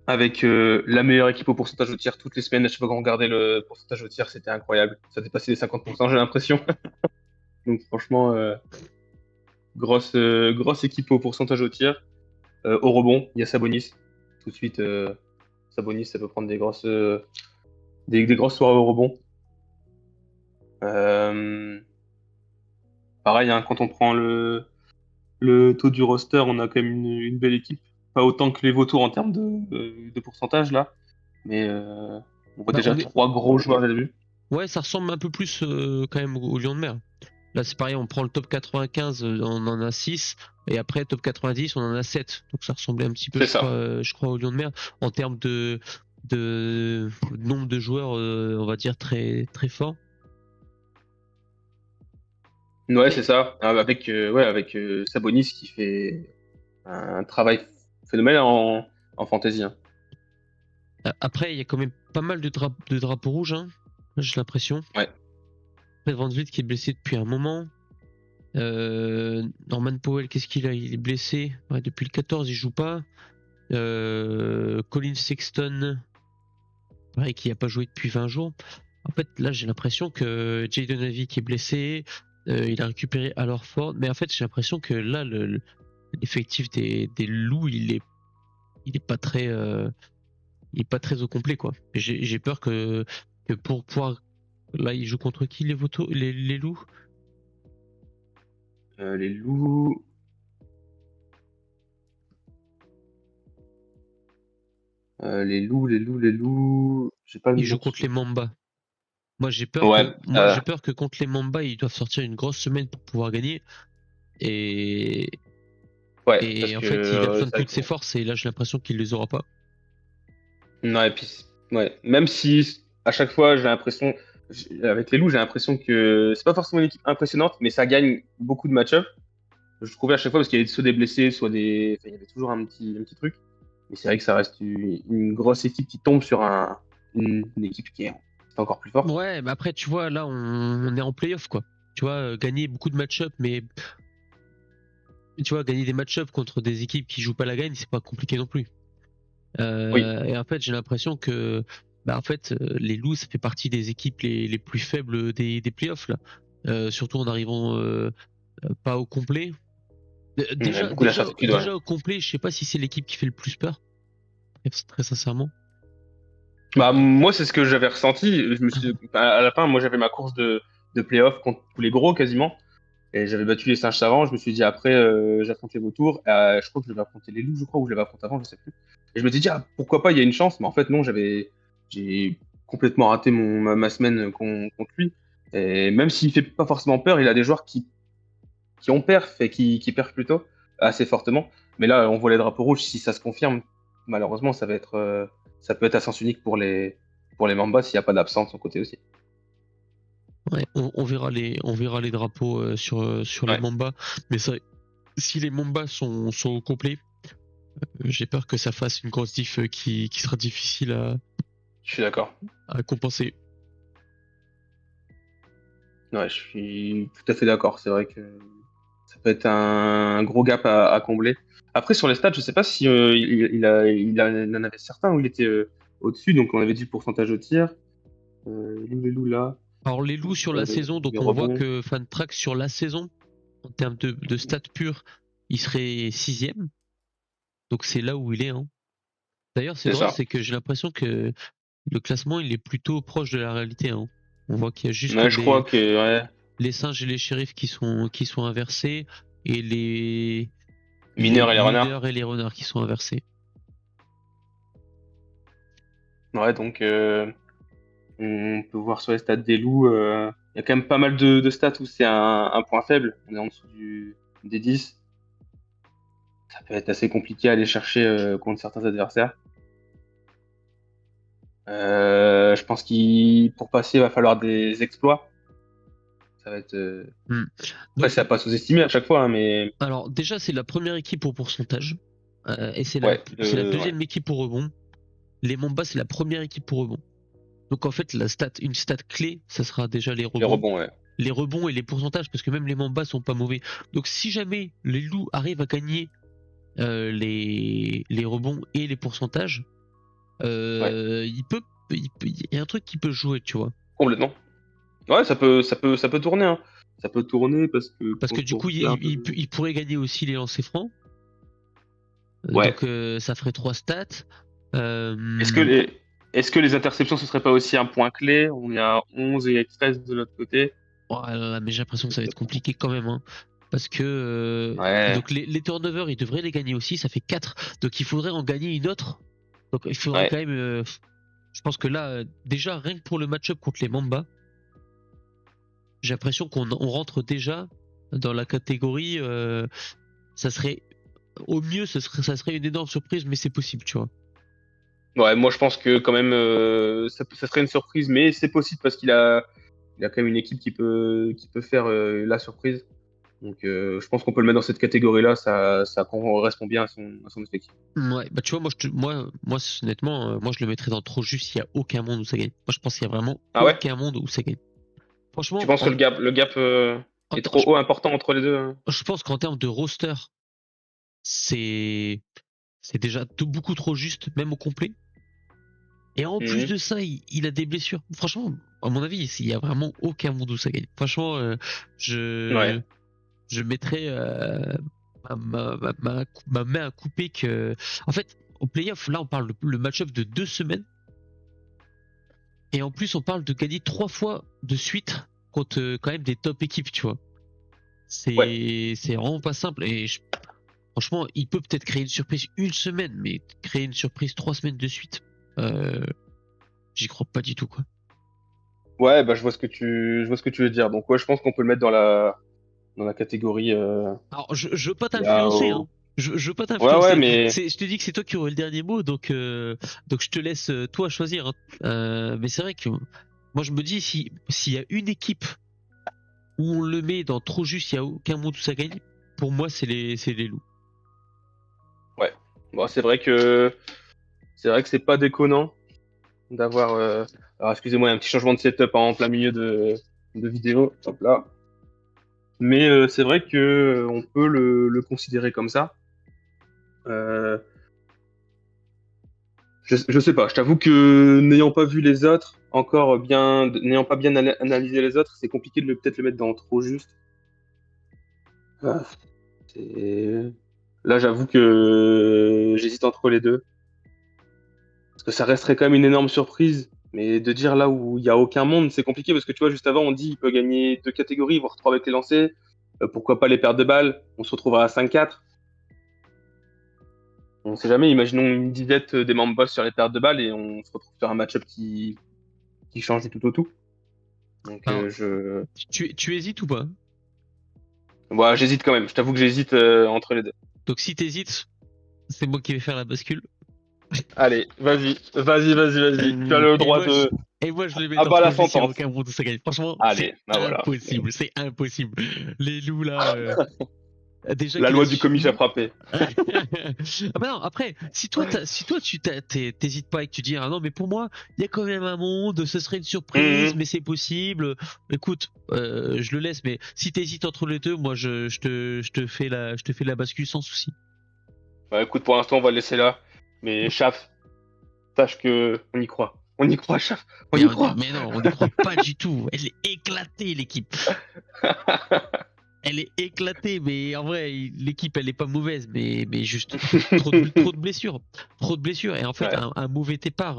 Avec la meilleure équipe au pourcentage au tir toutes les semaines. À chaque fois qu'on regardait le pourcentage au tir, c'était incroyable. Ça dépassait les 50%, j'ai l'impression. Donc franchement, grosse équipe au pourcentage au tir. Au rebond, il y a Sabonis. Tout de suite, Sabonis, ça peut prendre des grosses soirées au rebond. Pareil, hein, quand on prend le taux du roster, on a quand même une belle équipe. Pas autant que les vautours en termes de pourcentage là, mais on voit Bah, déjà 3 gros joueurs dès le début. ouais, ça ressemble un peu plus quand même au Lion de Mer. Là, c'est pareil, on prend le top 95, on en a 6, et après, top 90, on en a 7. Donc ça ressemblait un petit peu, C'est ça. je crois au Lion de Mer, en termes de nombre de joueurs, on va dire très très forts. Ouais, c'est ça. Avec Sabonis qui fait un travail phénoménal en fantasy, hein. Après, il y a quand même pas mal de drapeaux rouges, hein, j'ai l'impression. Ouais. Fred VanVleet qui est blessé depuis un moment. Norman Powell, qu'est-ce qu'il a? Il est blessé. Ouais, depuis le 14, il joue pas. Colin Sexton, pareil, qui a pas joué depuis 20 jours. En fait, là, j'ai l'impression que Jaden Ivey qui est blessé, il a récupéré Al Horford, mais en fait, j'ai l'impression que là, l'effectif des loups, il est pas très, il est pas très au complet, quoi. J'ai peur que pour pouvoir, là, il joue contre qui les loups? Les loups. Les loups. J'ai pas le Il nom joue contre sous les les yeux. Mamba. Ouais, J'ai peur que contre les Mamba, ils doivent sortir une grosse semaine pour pouvoir gagner. Et, ouais, parce et en que fait, il a besoin de c'est vrai toutes que ses forces. Et là, j'ai l'impression qu'il les aura pas. non, et puis ouais, même si à chaque fois j'ai l'impression avec les loups, j'ai l'impression que c'est pas forcément une équipe impressionnante, mais ça gagne beaucoup de match-up. Je trouvais à chaque fois parce qu'il y avait soit des blessés, soit des, enfin, il y avait toujours un petit truc. Mais c'est vrai que ça reste une grosse équipe qui tombe sur une équipe qui est encore plus forte. Ouais, mais après, tu vois, là, on est en playoff, quoi. Tu vois, gagner beaucoup de match-up, mais tu vois, gagner des match-up contre des équipes qui jouent pas la gagne, c'est pas compliqué non plus. Oui, Et en fait, j'ai l'impression que, bah, en fait, les Loups, ça fait partie des équipes les plus faibles des playoffs, là. Surtout en arrivant pas au complet. on a beaucoup d'incertitudes, ouais. Déjà au complet, je sais pas si c'est l'équipe qui fait le plus peur, très sincèrement. Bah, moi, c'est ce que j'avais ressenti. À la fin, moi, j'avais ma course de playoff contre tous les gros quasiment. Et j'avais battu les singes savants. Je me suis dit, après, j'affronte les vautours. Je crois que je l'avais affronté les loups, je crois, ou je l'avais affronté avant, je sais plus. Et je me suis dit, ah, pourquoi pas, il y a une chance. Mais en fait, non, j'ai complètement raté ma semaine contre lui. Et même s'il fait pas forcément peur, il a des joueurs qui ont perf et qui perdent plutôt assez fortement. Mais là, on voit les drapeaux rouges. Si ça se confirme, malheureusement, ça peut être à sens unique pour les Mambas s'il n'y a pas d'absence de son côté aussi. Ouais, on verra les drapeaux sur les Ouais, Mamba. Mais ça, si les Mamba sont au complet, j'ai peur que ça fasse une grosse diff qui sera difficile je suis d'accord. à compenser. Ouais, je suis tout à fait d'accord. C'est vrai que ça peut être un gros gap à combler. Après, sur les stats, je sais pas si il en avait certains où il était au-dessus. Donc, on avait dit le pourcentage au tir. Les loups là, Alors les loups sur la saison, les donc on voit rebonds. que Fantrax sur la saison, en termes de stats purs, il serait sixième. Donc c'est là où il est, hein. D'ailleurs, c'est C'est drôle, ça. c'est que j'ai l'impression que le classement, il est plutôt proche de la réalité, hein. On voit qu'il y a juste Ouais, je crois que ouais. les singes et les shérifs qui sont inversés et les Mineurs et les renards. mineurs et les renards qui sont inversés. Ouais, donc on peut voir sur les stats des loups. Il y a quand même pas mal de stats où c'est un point faible. On est en dessous des 10. Ça peut être assez compliqué à aller chercher contre certains adversaires. Je pense qu'il pour passer, il va falloir des exploits. Ça va être. Hmm. Après, Donc, ça pas sous-estimé à chaque fois, hein, mais alors déjà, c'est la première équipe au pourcentage et ouais, c'est la ouais. deuxième équipe au rebond. Les Mambas, c'est la première équipe au rebond. Donc en fait, une stat clé, ça sera déjà les Les rebonds. rebonds, ouais. Les rebonds et les pourcentages, parce que même les Mambas sont pas mauvais. Donc si jamais les loups arrivent à gagner les rebonds et les pourcentages, Ouais, il y a un truc qui peut jouer, tu vois. complètement. Ouais, ça peut tourner, hein. Ça peut tourner parce que Parce quand que du on coup, regarde. il pourrait gagner aussi les lancers francs. Ouais. Donc ça ferait trois stats. Est-ce que est-ce que les interceptions, ce serait pas aussi un point clé? On est à 11 et 13 de l'autre côté. Voilà, mais j'ai l'impression que ça va être Peut-être pas. compliqué quand même, hein. Parce que Ouais, donc les turnovers, ils devraient les gagner aussi, ça fait 4. Donc il faudrait en gagner une autre. Donc il faudrait ouais. quand même. Je pense que là, déjà, rien que pour le match-up contre les Mamba, j'ai l'impression on rentre déjà dans la catégorie. Ça serait. Au mieux, ça serait une énorme surprise, mais c'est possible, tu vois. Ouais, moi je pense que quand même ça serait une surprise, mais c'est possible parce il a quand même une équipe qui peut faire la surprise. Donc je pense qu'on peut le mettre dans cette catégorie-là, ça correspond bien à son effectif. Ouais, bah tu vois, moi honnêtement, moi je le mettrais dans trop juste, il y a aucun monde où ça gagne. Moi je pense qu'il y a vraiment Ah ouais? aucun monde où ça gagne. Tu Franchement, penses que le gap est trop je, haut important entre les deux, hein? je pense qu'en termes de roster, c'est c'est déjà beaucoup trop juste, même au complet. Et en plus Mhm. de ça, il a des blessures. Franchement, à mon avis, il y a vraiment aucun monde où ça gagne. Franchement, Ouais. je mettrais ma main à couper que. En fait, au playoff, là, on parle le match-up de 2 semaines. Et en plus, on parle de gagner 3 fois de suite contre quand même des top équipes, tu vois. Ouais. C'est vraiment pas simple. Et franchement, il peut peut-être créer une surprise une semaine, mais créer une surprise 3 semaines de suite, euh, j'y crois pas du tout, quoi. Ouais, bah je vois ce que tu veux dire. Donc ouais, je pense qu'on peut le mettre dans la catégorie Alors, je veux pas là t'influencer, hein. au... Je veux pas Ouais, ouais, t'influencer. mais Je te dis que c'est toi qui aurais le dernier mot, donc je te laisse toi choisir, hein. Mais c'est vrai que moi je me dis s'il y a une équipe où on le met dans trop juste, il y a aucun monde où ça gagne. Pour moi, c'est les loups. ouais. Bon, c'est vrai que c'est pas déconnant d'avoir. Alors excusez-moi, il y a un petit changement de setup en plein milieu de vidéo. Hop là. Mais c'est vrai que on peut le considérer comme ça. Euh, je sais pas. Je t'avoue que n'ayant pas vu les autres, encore bien, n'ayant pas bien analysé les autres, c'est compliqué de peut-être le mettre dans trop juste. Ah, c'est- Là, j'avoue que j'hésite entre les deux. Parce que ça resterait quand même une énorme surprise. Mais de dire là où il n'y a aucun monde, c'est compliqué parce que tu vois, juste avant, on dit il peut gagner deux catégories, voire trois avec les lancers. Pourquoi pas les pertes de balles? On se retrouvera à 5-4. On sait jamais, imaginons une disette des membres boss sur les pertes de balles et on se retrouve sur un match-up qui change du tout au tout. Donc Alors, tu hésites ou pas? voilà, j'hésite quand même. Je t'avoue que j'hésite entre les deux. Donc si t'hésites, c'est moi qui vais faire la bascule. Allez, vas-y, vas-y, vas-y, vas-y. Tu as le Et droit moi, de... je le mets À dans bas la trop juste, il n'y a sentence. aucun monde où ça gagne. Franchement, c'est Allez, bah voilà. impossible, c'est impossible. Les loups là, déjà La qu'il a loi du su. commis a frappé. Ah bah non, après, si toi t'hésites pas et que tu dis ah non mais pour moi il y a quand même un monde, ce serait une surprise Hum, mais c'est possible. Écoute, je le laisse mais si t'hésites entre les deux, moi je te fais la bascule sans souci. Bah écoute, pour l'instant, on va le laisser là. Mais Chaf, sache que on y croit. On y croit, Chaf. On y croit. Mais non, on n'y croit pas du tout. Elle est éclatée l'équipe. Elle est éclatée, mais en vrai, l'équipe, elle est pas mauvaise, mais juste trop de blessures. Trop de blessures. Et en fait, Ouais, un mauvais départ,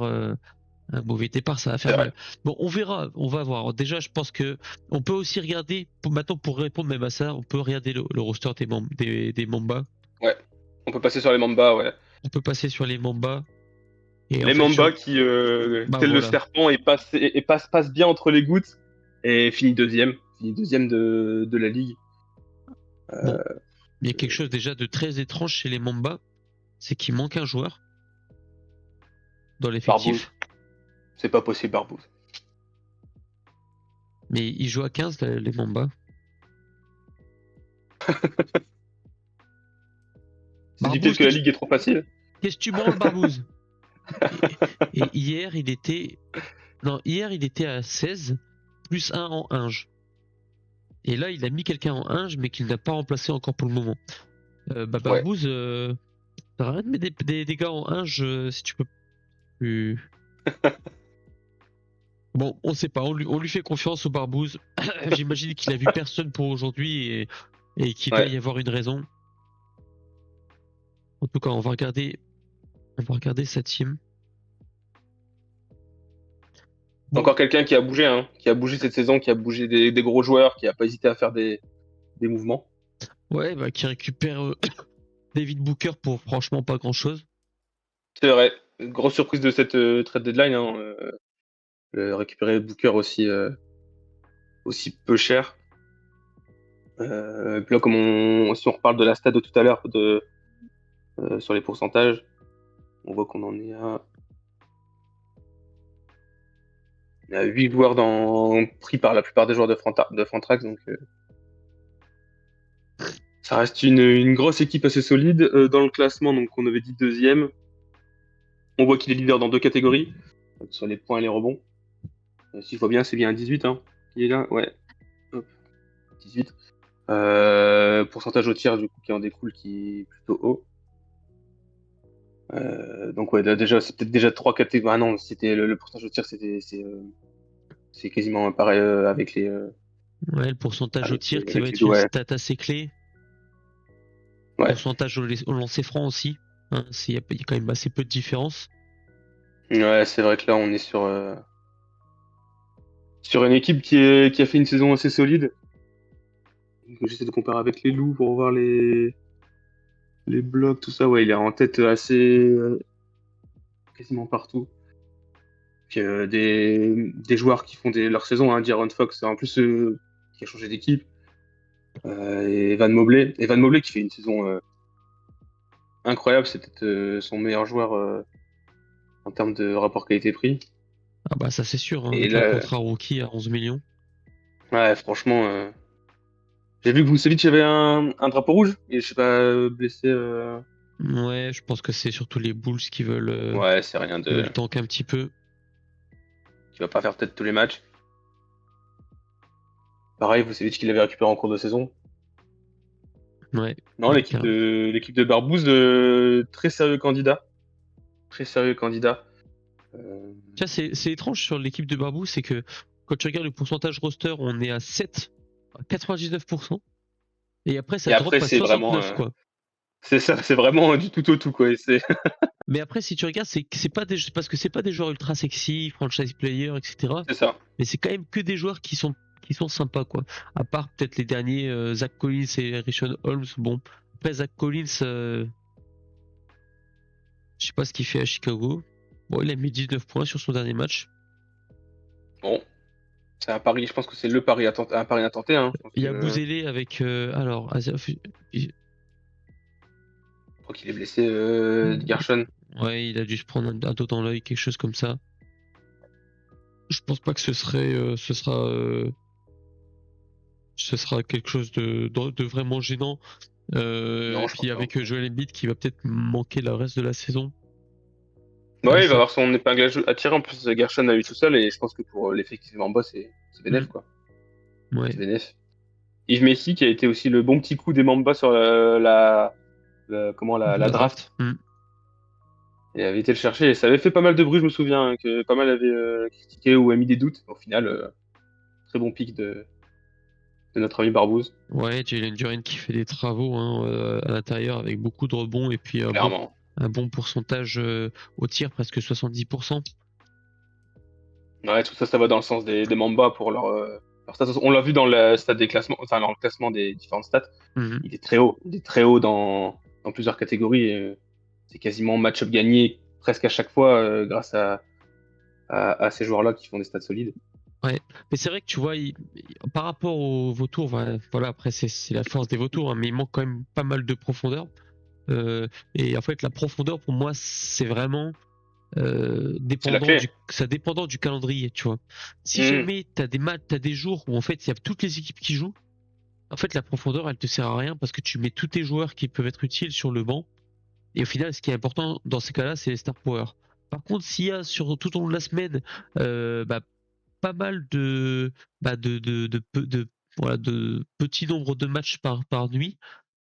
ça va c'est faire vrai. mal. Bon, on verra, on va voir. Déjà, je pense que on peut aussi regarder, maintenant, pour répondre même à ça, on peut regarder le roster des Mamba. Ouais. On peut passer sur les Mamba, ouais. On peut passer sur les Mamba. Et en Les fait, Mamba qui, bah tel le voilà. serpent, passe bien entre les gouttes et finit deuxième. Finit deuxième de la ligue. Bon, Euh, il y a quelque chose déjà de très étrange chez les Mamba, c'est qu'il manque un joueur dans Barbouze. l'effectif. C'est pas possible, Barbouze. Mais il joue à 15, les Mamba. Tu dis peut-être Barbouze, que la ligue est trop facile. qu'est-ce que tu branles, Barbouze? Et hier, il était. Non, hier, il était à 16, plus un en Inge. Et là, il a mis quelqu'un en Inge, mais qu'il n'a pas remplacé encore pour le moment. Bah, Ouais. Barbouze, t'arrêtes de mettre des gars en Inge si tu peux plus. Bon, on sait pas, on lui fait confiance au Barbouze. J'imagine qu'il a vu personne pour aujourd'hui et qu'il doit Ouais. y avoir une raison. En tout cas, on va regarder sa team. Bon, Encore quelqu'un qui a bougé, hein, qui a bougé cette saison, qui a bougé des gros joueurs, qui a pas hésité à faire des mouvements. ouais, bah, qui récupère David Booker pour franchement pas grand-chose. C'est vrai. Grosse surprise de cette trade deadline, hein, récupérer Booker aussi peu cher. Puis là, si on reparle de la stat de tout à l'heure sur les pourcentages, on voit qu'on en est à. Il y a 8 joueurs pris par la plupart des joueurs de Fantrax, donc ça reste une grosse équipe assez solide. Dans le classement, donc on avait dit deuxième. On voit qu'il est leader dans 2 catégories, donc sur les points et les rebonds. Si je vois bien, c'est bien un 18, hein. Il est là, ouais. Hop, 18. Pourcentage au tir, du coup, qui en découle, qui est plutôt haut. Donc ouais, déjà, c'est peut-être déjà 3 catégories. Ah non, c'était le pourcentage au tir, c'est quasiment pareil Ouais, le pourcentage au tir, qui va avec les être deux, une ouais. stat assez clé. Ouais. Pourcentage au lancer franc aussi. Hein, il y a quand même assez peu de différence. Ouais, c'est vrai que là, on est sur une équipe qui a fait une saison assez solide. Donc, j'essaie de comparer avec les Loups pour voir les blocs, tout ça. Ouais, il est en tête quasiment partout. Puis, des joueurs qui font leur saison, hein, D'Aaron Fox, en plus, qui a changé d'équipe. Et Evan Mobley. Evan Mobley qui fait une saison incroyable. C'est peut-être son meilleur joueur en termes de rapport qualité-prix. Ah bah ça c'est sûr, hein, Et avec un là, contrat rookie à 11 millions. ouais, franchement, j'ai vu que Vucevic avait un drapeau rouge. Et je sais pas, blessé. Ouais, je pense que c'est surtout les Bulls Ouais, c'est rien qui veulent tanker un petit peu. qui va pas faire peut-être tous les matchs. Pareil, Vucevic qui l'avait récupéré en cours de saison. Ouais. Non, l'équipe de Barbouze, très sérieux candidat. Très sérieux candidat. Euh, Tiens, c'est étrange sur l'équipe de Barbou, c'est que quand tu regardes le pourcentage roster, on est à 7, à 99%. Et après, ça Et après, drop à c'est vraiment, 69, quoi. c'est ça, c'est vraiment du tout au tout, quoi. Mais après, si tu regardes, c'est pas des, parce que c'est pas des joueurs ultra sexy, franchise player, etc. C'est ça. Mais c'est quand même que des joueurs qui sont sympas, quoi. À part peut-être les derniers, Zach Collins et Rishon Holmes. Bon, après, Zach Collins, je sais pas ce qu'il fait à Chicago. Bon, il a mis 19 points sur son dernier match. Bon, c'est un pari. Je pense que c'est le pari un pari à tenter, hein. Je pense Il y a que, Bouzélé avec, alors, je crois qu'il est blessé, Gershon. ouais, il a dû se prendre un dos dans l'œil, quelque chose comme ça. Je pense pas que ce sera quelque chose de vraiment gênant. Non, Et je pense puis pas. avec Joel Embiid qui va peut-être manquer le reste de la saison. Ouais, il va Ça, avoir son épingle à tirer. En plus, Gershon a eu tout seul et je pense que pour l'effectif en bas, c'est bénéf, quoi. ouais, C'est bénéf. Yves Messi qui a été aussi le bon petit coup des Mamba sur la la draft. draft. Il avait été le chercher et ça avait fait pas mal de bruit, je me souviens, hein, que pas mal avaient critiqué ou émis des doutes. Au final, très bon pic de notre ami Barbouze, Ouais, Jalen Duren qui fait des travaux, hein, à l'intérieur avec beaucoup de rebonds et puis clairement. un bon pourcentage au tir, presque 70%. Ouais, tout ça, ça va dans le sens des Mamba pour leur stats. On l'a vu dans le stade des classements, enfin dans le classement des différentes stats. Mhm. Il est très haut. Il est très haut dans plusieurs catégories. Et, c'est quasiment match-up gagné presque à chaque fois grâce à ces joueurs-là qui font des stats solides. Ouais, mais c'est vrai que tu vois, par rapport aux vautours, voilà, après c'est la force des vautours, hein, mais il manque quand même pas mal de profondeur. Et en fait, la profondeur pour moi, c'est vraiment C'est la clé. ça dépendant du calendrier, tu vois. Si Hmm. jamais t'as des matchs, t'as des jours où en fait il y a toutes les équipes qui jouent, en fait la profondeur elle te sert à rien parce que tu mets tous tes joueurs qui peuvent être utiles sur le banc. Et au final, ce qui est important dans ces cas-là, c'est les star power. Par contre, s'il y a sur tout au long de la semaine, bah, pas mal voilà, de petits nombres de matchs par nuit,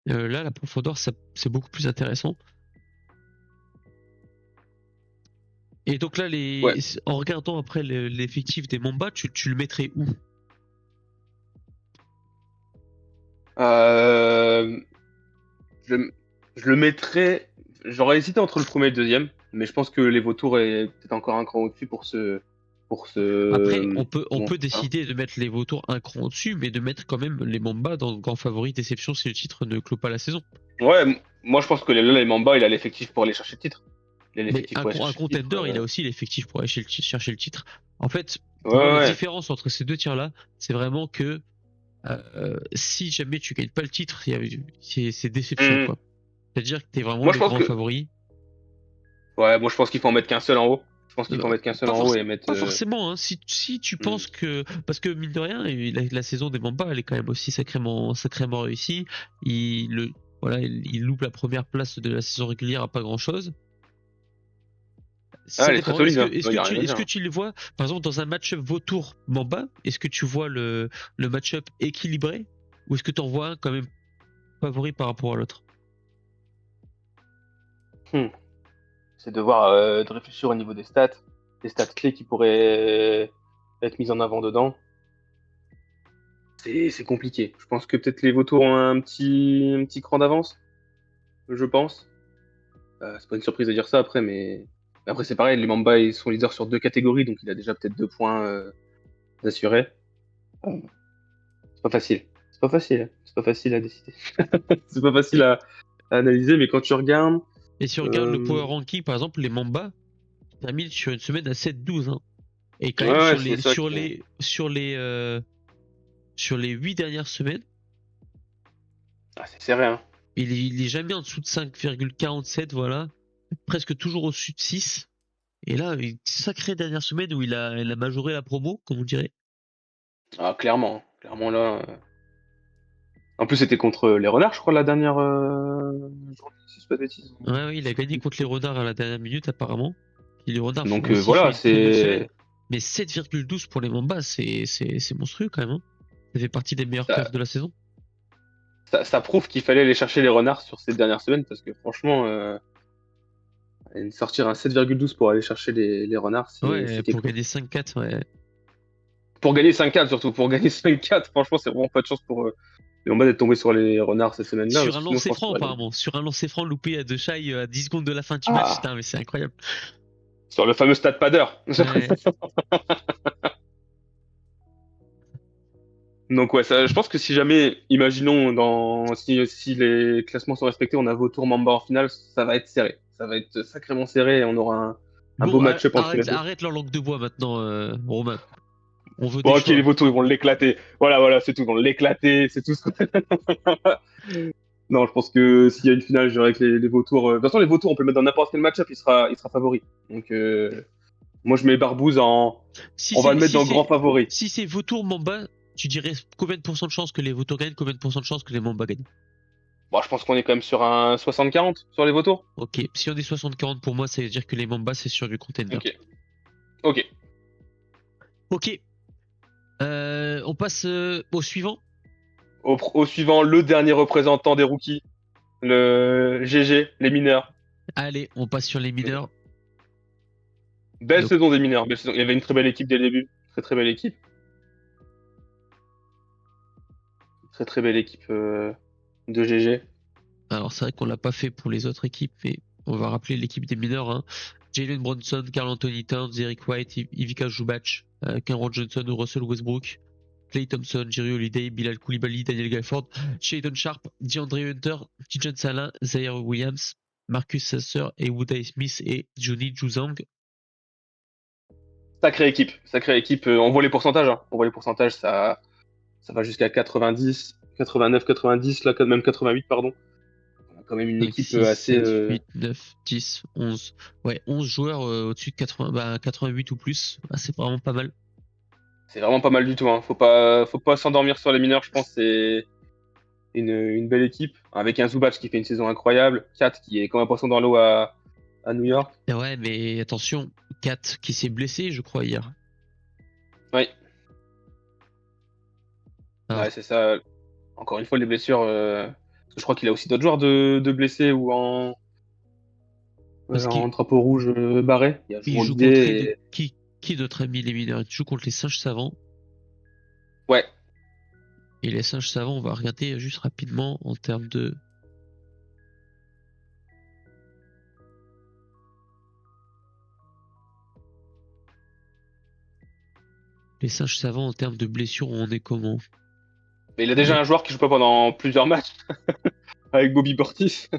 là la profondeur c'est beaucoup plus intéressant. Et donc là, Ouais. en regardant après l'effectif des Mamba, tu le mettrais où? Euh, je, je le mettrais. J'aurais hésité entre le premier et le deuxième, mais je pense que les vautours est peut-être encore un cran au-dessus Après, on comment, peut hein. décider de mettre les vautours un cran au-dessus, mais de mettre quand même les Mamba dans le grand favori déception si le titre ne clôt pas la saison. Ouais, moi je pense que là, les Mamba, il a l'effectif pour aller chercher le titre. Il a Mais l'effectif pour aller un chercher le titre. contender, il a aussi l'effectif pour aller chercher le titre. En fait, Ouais, pour moi, la ouais. différence entre ces deux tiers-là, c'est vraiment que si jamais tu gagnes pas le titre, c'est déception, Mhm. quoi. C'est-à-dire que t'es vraiment Moi je le pense grand que, favori. ouais, moi je pense qu'il faut en mettre qu'un seul en haut. Je pense qu'il faut en mettre qu'un seul en haut et mettre. Pas forcément, hein. Si tu penses que. Parce que mine de rien, la saison des Mamba, elle est quand même aussi sacrément réussie. Il loupe la première place de la saison régulière à pas grand chose. elle est très solide. Est-ce que tu les vois, par exemple, dans un match-up Vautour Mamba, est-ce que tu vois le match-up équilibré ou est-ce que tu en vois un quand même favori par rapport à l'autre? C'est de réfléchir au niveau des stats clés qui pourraient être mises en avant dedans. C'est compliqué. Je pense que peut-être les Vautours ont un petit cran d'avance, je pense. C'est pas une surprise de dire ça après, mais après c'est pareil, les Mamba ils sont leaders sur 2 catégories, donc il a déjà peut-être 2 points assurés. C'est pas facile. C'est pas facile. C'est pas facile à décider. C'est pas facile à analyser, mais quand tu regardes. Et si on regarde le power ranking, par exemple, les Mamba terminent sur une semaine à 7-12. Hein. Et quand même sur les 8 dernières semaines, c'est serré. Hein. Il est jamais en dessous de 5,47, voilà. Presque toujours au-dessus de 6. Et là, une sacrée dernière semaine où il a majoré la promo, comme on dirait. Ah, clairement. Clairement là. En plus, c'était contre les Renards, je crois, la dernière journée, si je pas de bêtises. Ouais, il a gagné contre les Renards à la dernière minute, apparemment. Et les Renards donc font aussi voilà, fait une très bonne semaine. c'est. Mais 7,12 pour les Mamba, c'est monstrueux quand même. Hein. Ça fait partie des meilleures perfs de la saison. Ça prouve qu'il fallait aller chercher les Renards sur ces dernières semaines parce que franchement, sortir un 7,12 pour aller chercher les Renards, c'est pour gagner 5-4, ouais. Pour gagner 5-4 surtout, pour gagner 5-4, franchement, c'est vraiment pas de chance pour les Mamba d'être tombés sur les Renards cette semaine-là. Sur un lancer franc, apparemment. Sur un lancer franc loupé à Deshai à 10 secondes de la fin du match. Putain, mais c'est incroyable. Sur le fameux stade Padder. Ouais. Donc ouais, je pense que si jamais, imaginons, si les classements sont respectés, on a Vautour Mamba en finale, ça va être serré. Ça va être sacrément serré et on aura un beau match-up entre les deux. Arrête leur langue de bois maintenant, Romain. On veut Bon, des ok, choix. les Vautours, ils vont l'éclater. Voilà, c'est tout. Ils vont l'éclater, c'est tout ce qu'on... Non, je pense que s'il y a une finale, je dirais que les Vautours... De toute façon, les Vautours, on peut le mettre dans n'importe quel match-up, il sera favori. Donc, moi, je mets Barbouze on va le mettre dans grand favori. Si c'est Vautour Mamba, tu dirais combien de pourcents de chances que les Vautours gagnent, combien de pourcents de chances que les Mamba gagnent? Bon, je pense qu'on est quand même sur un 60-40 sur les Vautours. Ok, si on est 60-40 pour moi, ça veut dire que les Mamba, c'est sur du contender. Ok. On passe au suivant. Au suivant, le dernier représentant des rookies, le GG, les mineurs. Allez, on passe sur les mineurs. Belle saison des mineurs. Il y avait une très belle équipe dès le début. Très belle équipe. Très belle équipe de GG. Alors c'est vrai qu'on l'a pas fait pour les autres équipes, mais on va rappeler l'équipe des mineurs. Hein. Jalen Brunson, Karl Anthony Towns, Eric White, Ivica Zubac, Cameron Johnson ou Russell Westbrook, Klay Thompson, Jerry Holiday, Bilal Koulibaly, Daniel Gafford, Shadon Sharp, DeAndre Hunter, Tijan Salah, Zaire Williams, Marcus Sasser et Woodai Smith et Johnny Juzang. Sacrée équipe. On voit les pourcentages. Hein. On voit les pourcentages, ça va jusqu'à 90, 89, 90, là, même 88, pardon. On a quand même une 5, équipe 6, assez. 7, 8, 9, 10, 11. Ouais, 11 joueurs au-dessus de 88 ou plus. Ah, c'est vraiment pas mal. C'est vraiment pas mal du tout. Hein. Faut pas s'endormir sur les mineurs. Je pense que c'est une belle équipe. Avec un Zubac qui fait une saison incroyable. Kat qui est comme un poisson dans l'eau à New York. Et ouais, mais attention, Kat qui s'est blessé, je crois, hier. Oui. Ah. Ouais, c'est ça. Encore une fois, les blessures. Parce que je crois qu'il a aussi d'autres joueurs de blessés ou en drapeau rouge barré. Il joue contre qui d'autre ami les mineurs? Il joue contre les singes savants. Ouais. Et les singes savants, on va regarder juste rapidement en termes de. Les singes savants en termes de blessures, on est comment? Mais il a déjà un joueur qui joue pas pendant plusieurs matchs avec Bobby Portis.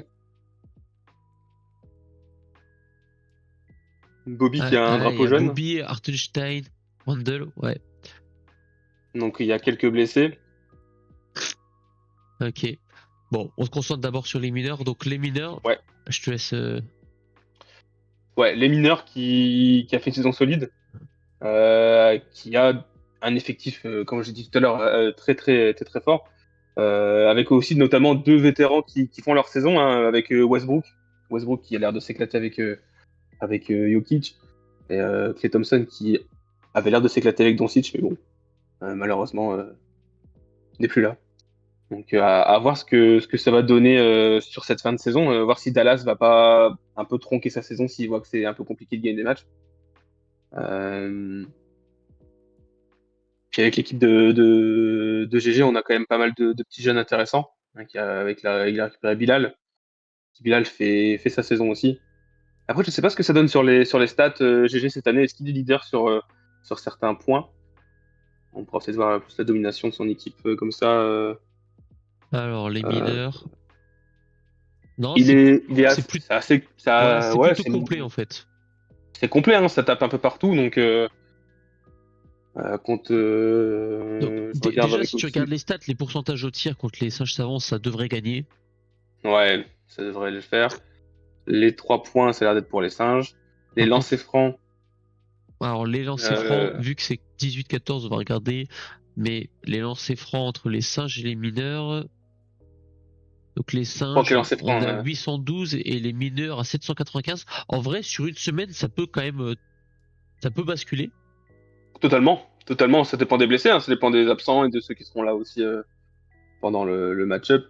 Bobby qui a un drapeau jaune. Bobby, Hartenstein, Randall, ouais. Donc il y a quelques blessés. Ok. Bon, on se concentre d'abord sur les mineurs. Donc les mineurs, ouais. Je te laisse. Ouais, les mineurs qui a fait une saison solide, qui a un effectif, comme j'ai dit tout à l'heure, très fort, avec aussi notamment deux vétérans qui font leur saison, hein, avec Westbrook qui a l'air de s'éclater avec Jokic, et Klay Thompson qui avait l'air de s'éclater avec Doncic, mais bon, malheureusement, n'est plus là. Donc à voir ce que ça va donner sur cette fin de saison, voir si Dallas va pas un peu tronquer sa saison s'il voit que c'est un peu compliqué de gagner des matchs. Euh, Puis avec l'équipe de GG, on a quand même pas mal de petits jeunes intéressants. Hein, il a récupéré Bilal. Bilal fait sa saison aussi. Après, je sais pas ce que ça donne sur les stats GG cette année. Est-ce qu'il est leader sur certains points? On pourra peut-être voir plus la domination de son équipe comme ça. Alors, les mineurs. Non, Il est c'est plus, c'est assez, ouais, ça, c'est ouais, plutôt complet en fait. c'est complet, hein, ça tape un peu partout. Donc, Donc, je regarde déjà, avec si tu regardes aussi. les stats, les pourcentages au tir contre les singes savants, ça devrait gagner. Ouais, ça devrait le faire. Les 3 points, ça a l'air d'être pour les singes. Les Par contre, lancers francs, alors les lancers francs, euh, vu que c'est 18-14, on va regarder. Mais les lancers francs entre les singes et les mineurs. Donc les je crois que les singes, lancers on francs, a 812 et les mineurs à 795. En vrai, sur une semaine, ça peut quand même, ça peut basculer. totalement. Totalement, ça dépend des blessés, hein, ça dépend des absents et de ceux qui seront là aussi pendant le match-up.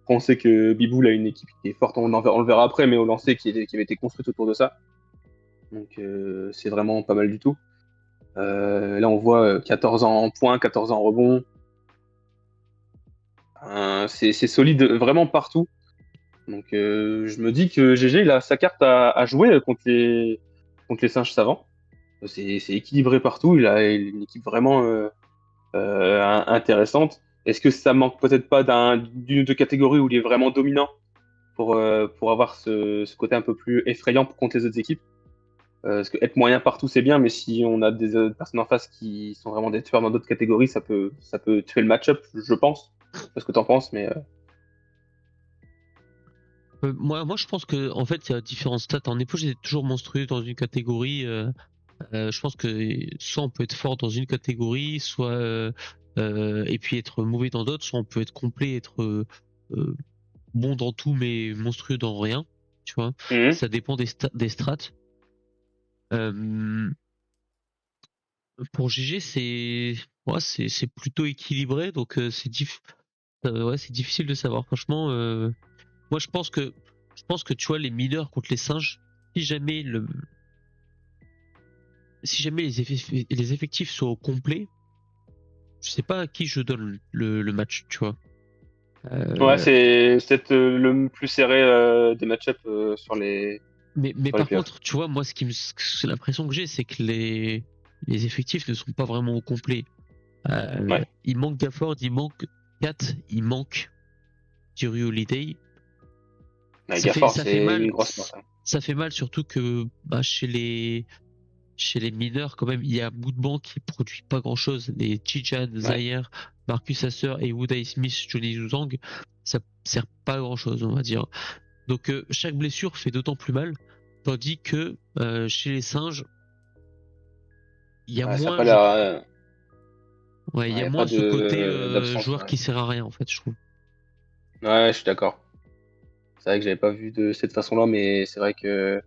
On sait que Biboul a une équipe qui est forte, on le verra après, mais au lancer qui avait été construite autour de ça. Donc c'est vraiment pas mal du tout. Là, on voit 14 ans en points, 14 ans en rebond. C'est solide vraiment partout. Donc je me dis que GG, il a sa carte à jouer contre les singes savants. C'est équilibré partout, il a une équipe vraiment intéressante. Est-ce que ça manque peut-être pas d'une ou deux catégories où il est vraiment dominant pour avoir ce côté un peu plus effrayant contre les autres équipes? Parce que être moyen partout, c'est bien, mais si on a des personnes en face qui sont vraiment des tueurs dans d'autres catégories, ça peut tuer le match-up, je pense. Je sais pas ce que t'en penses, mais Moi, je pense que en fait, il y a différents stats. En épaule, j'étais toujours monstrueux dans une catégorie. Je pense que soit on peut être fort dans une catégorie, soit et puis être mauvais dans d'autres, soit on peut être complet, être bon dans tout mais monstrueux dans rien. Tu vois, Mhm. ça dépend des strats. Euh, pour GG, c'est plutôt équilibré, donc ouais, c'est difficile de savoir. Franchement, moi je pense que tu vois les mineurs contre les singes, si jamais les effectifs sont au complet, je sais pas à qui je donne le match, tu vois. Ouais, Euh, c'est peut-être le plus serré des match-up mais sur les par playoffs. contre, tu vois, moi c'est l'impression que j'ai, c'est que les effectifs ne sont pas vraiment au complet. Ouais, Il manque Gafford, il manque Kat, il manque Jerry Holiday. ouais, Ça fait Gafford, ça fait c'est mal. une grosse perte, hein. Ça fait mal surtout que bah, chez les mineurs, quand même, il y a Boudban qui produit pas grand chose. Les Chijan, Ouais. Zaire, Marcus Asser et Woodai Smith, Johnny Zuzang, ça sert pas à grand chose, on va dire. Donc chaque blessure fait d'autant plus mal. Tandis que chez les singes, il y a Ouais, ça a moins, pas l'air. ouais, il y Ouais, a y a moins pas ce côté d'absence. joueur Ouais. qui sert à rien, en fait, je trouve. Ouais, je suis d'accord. C'est vrai que j'avais pas vu de cette façon-là, mais c'est vrai que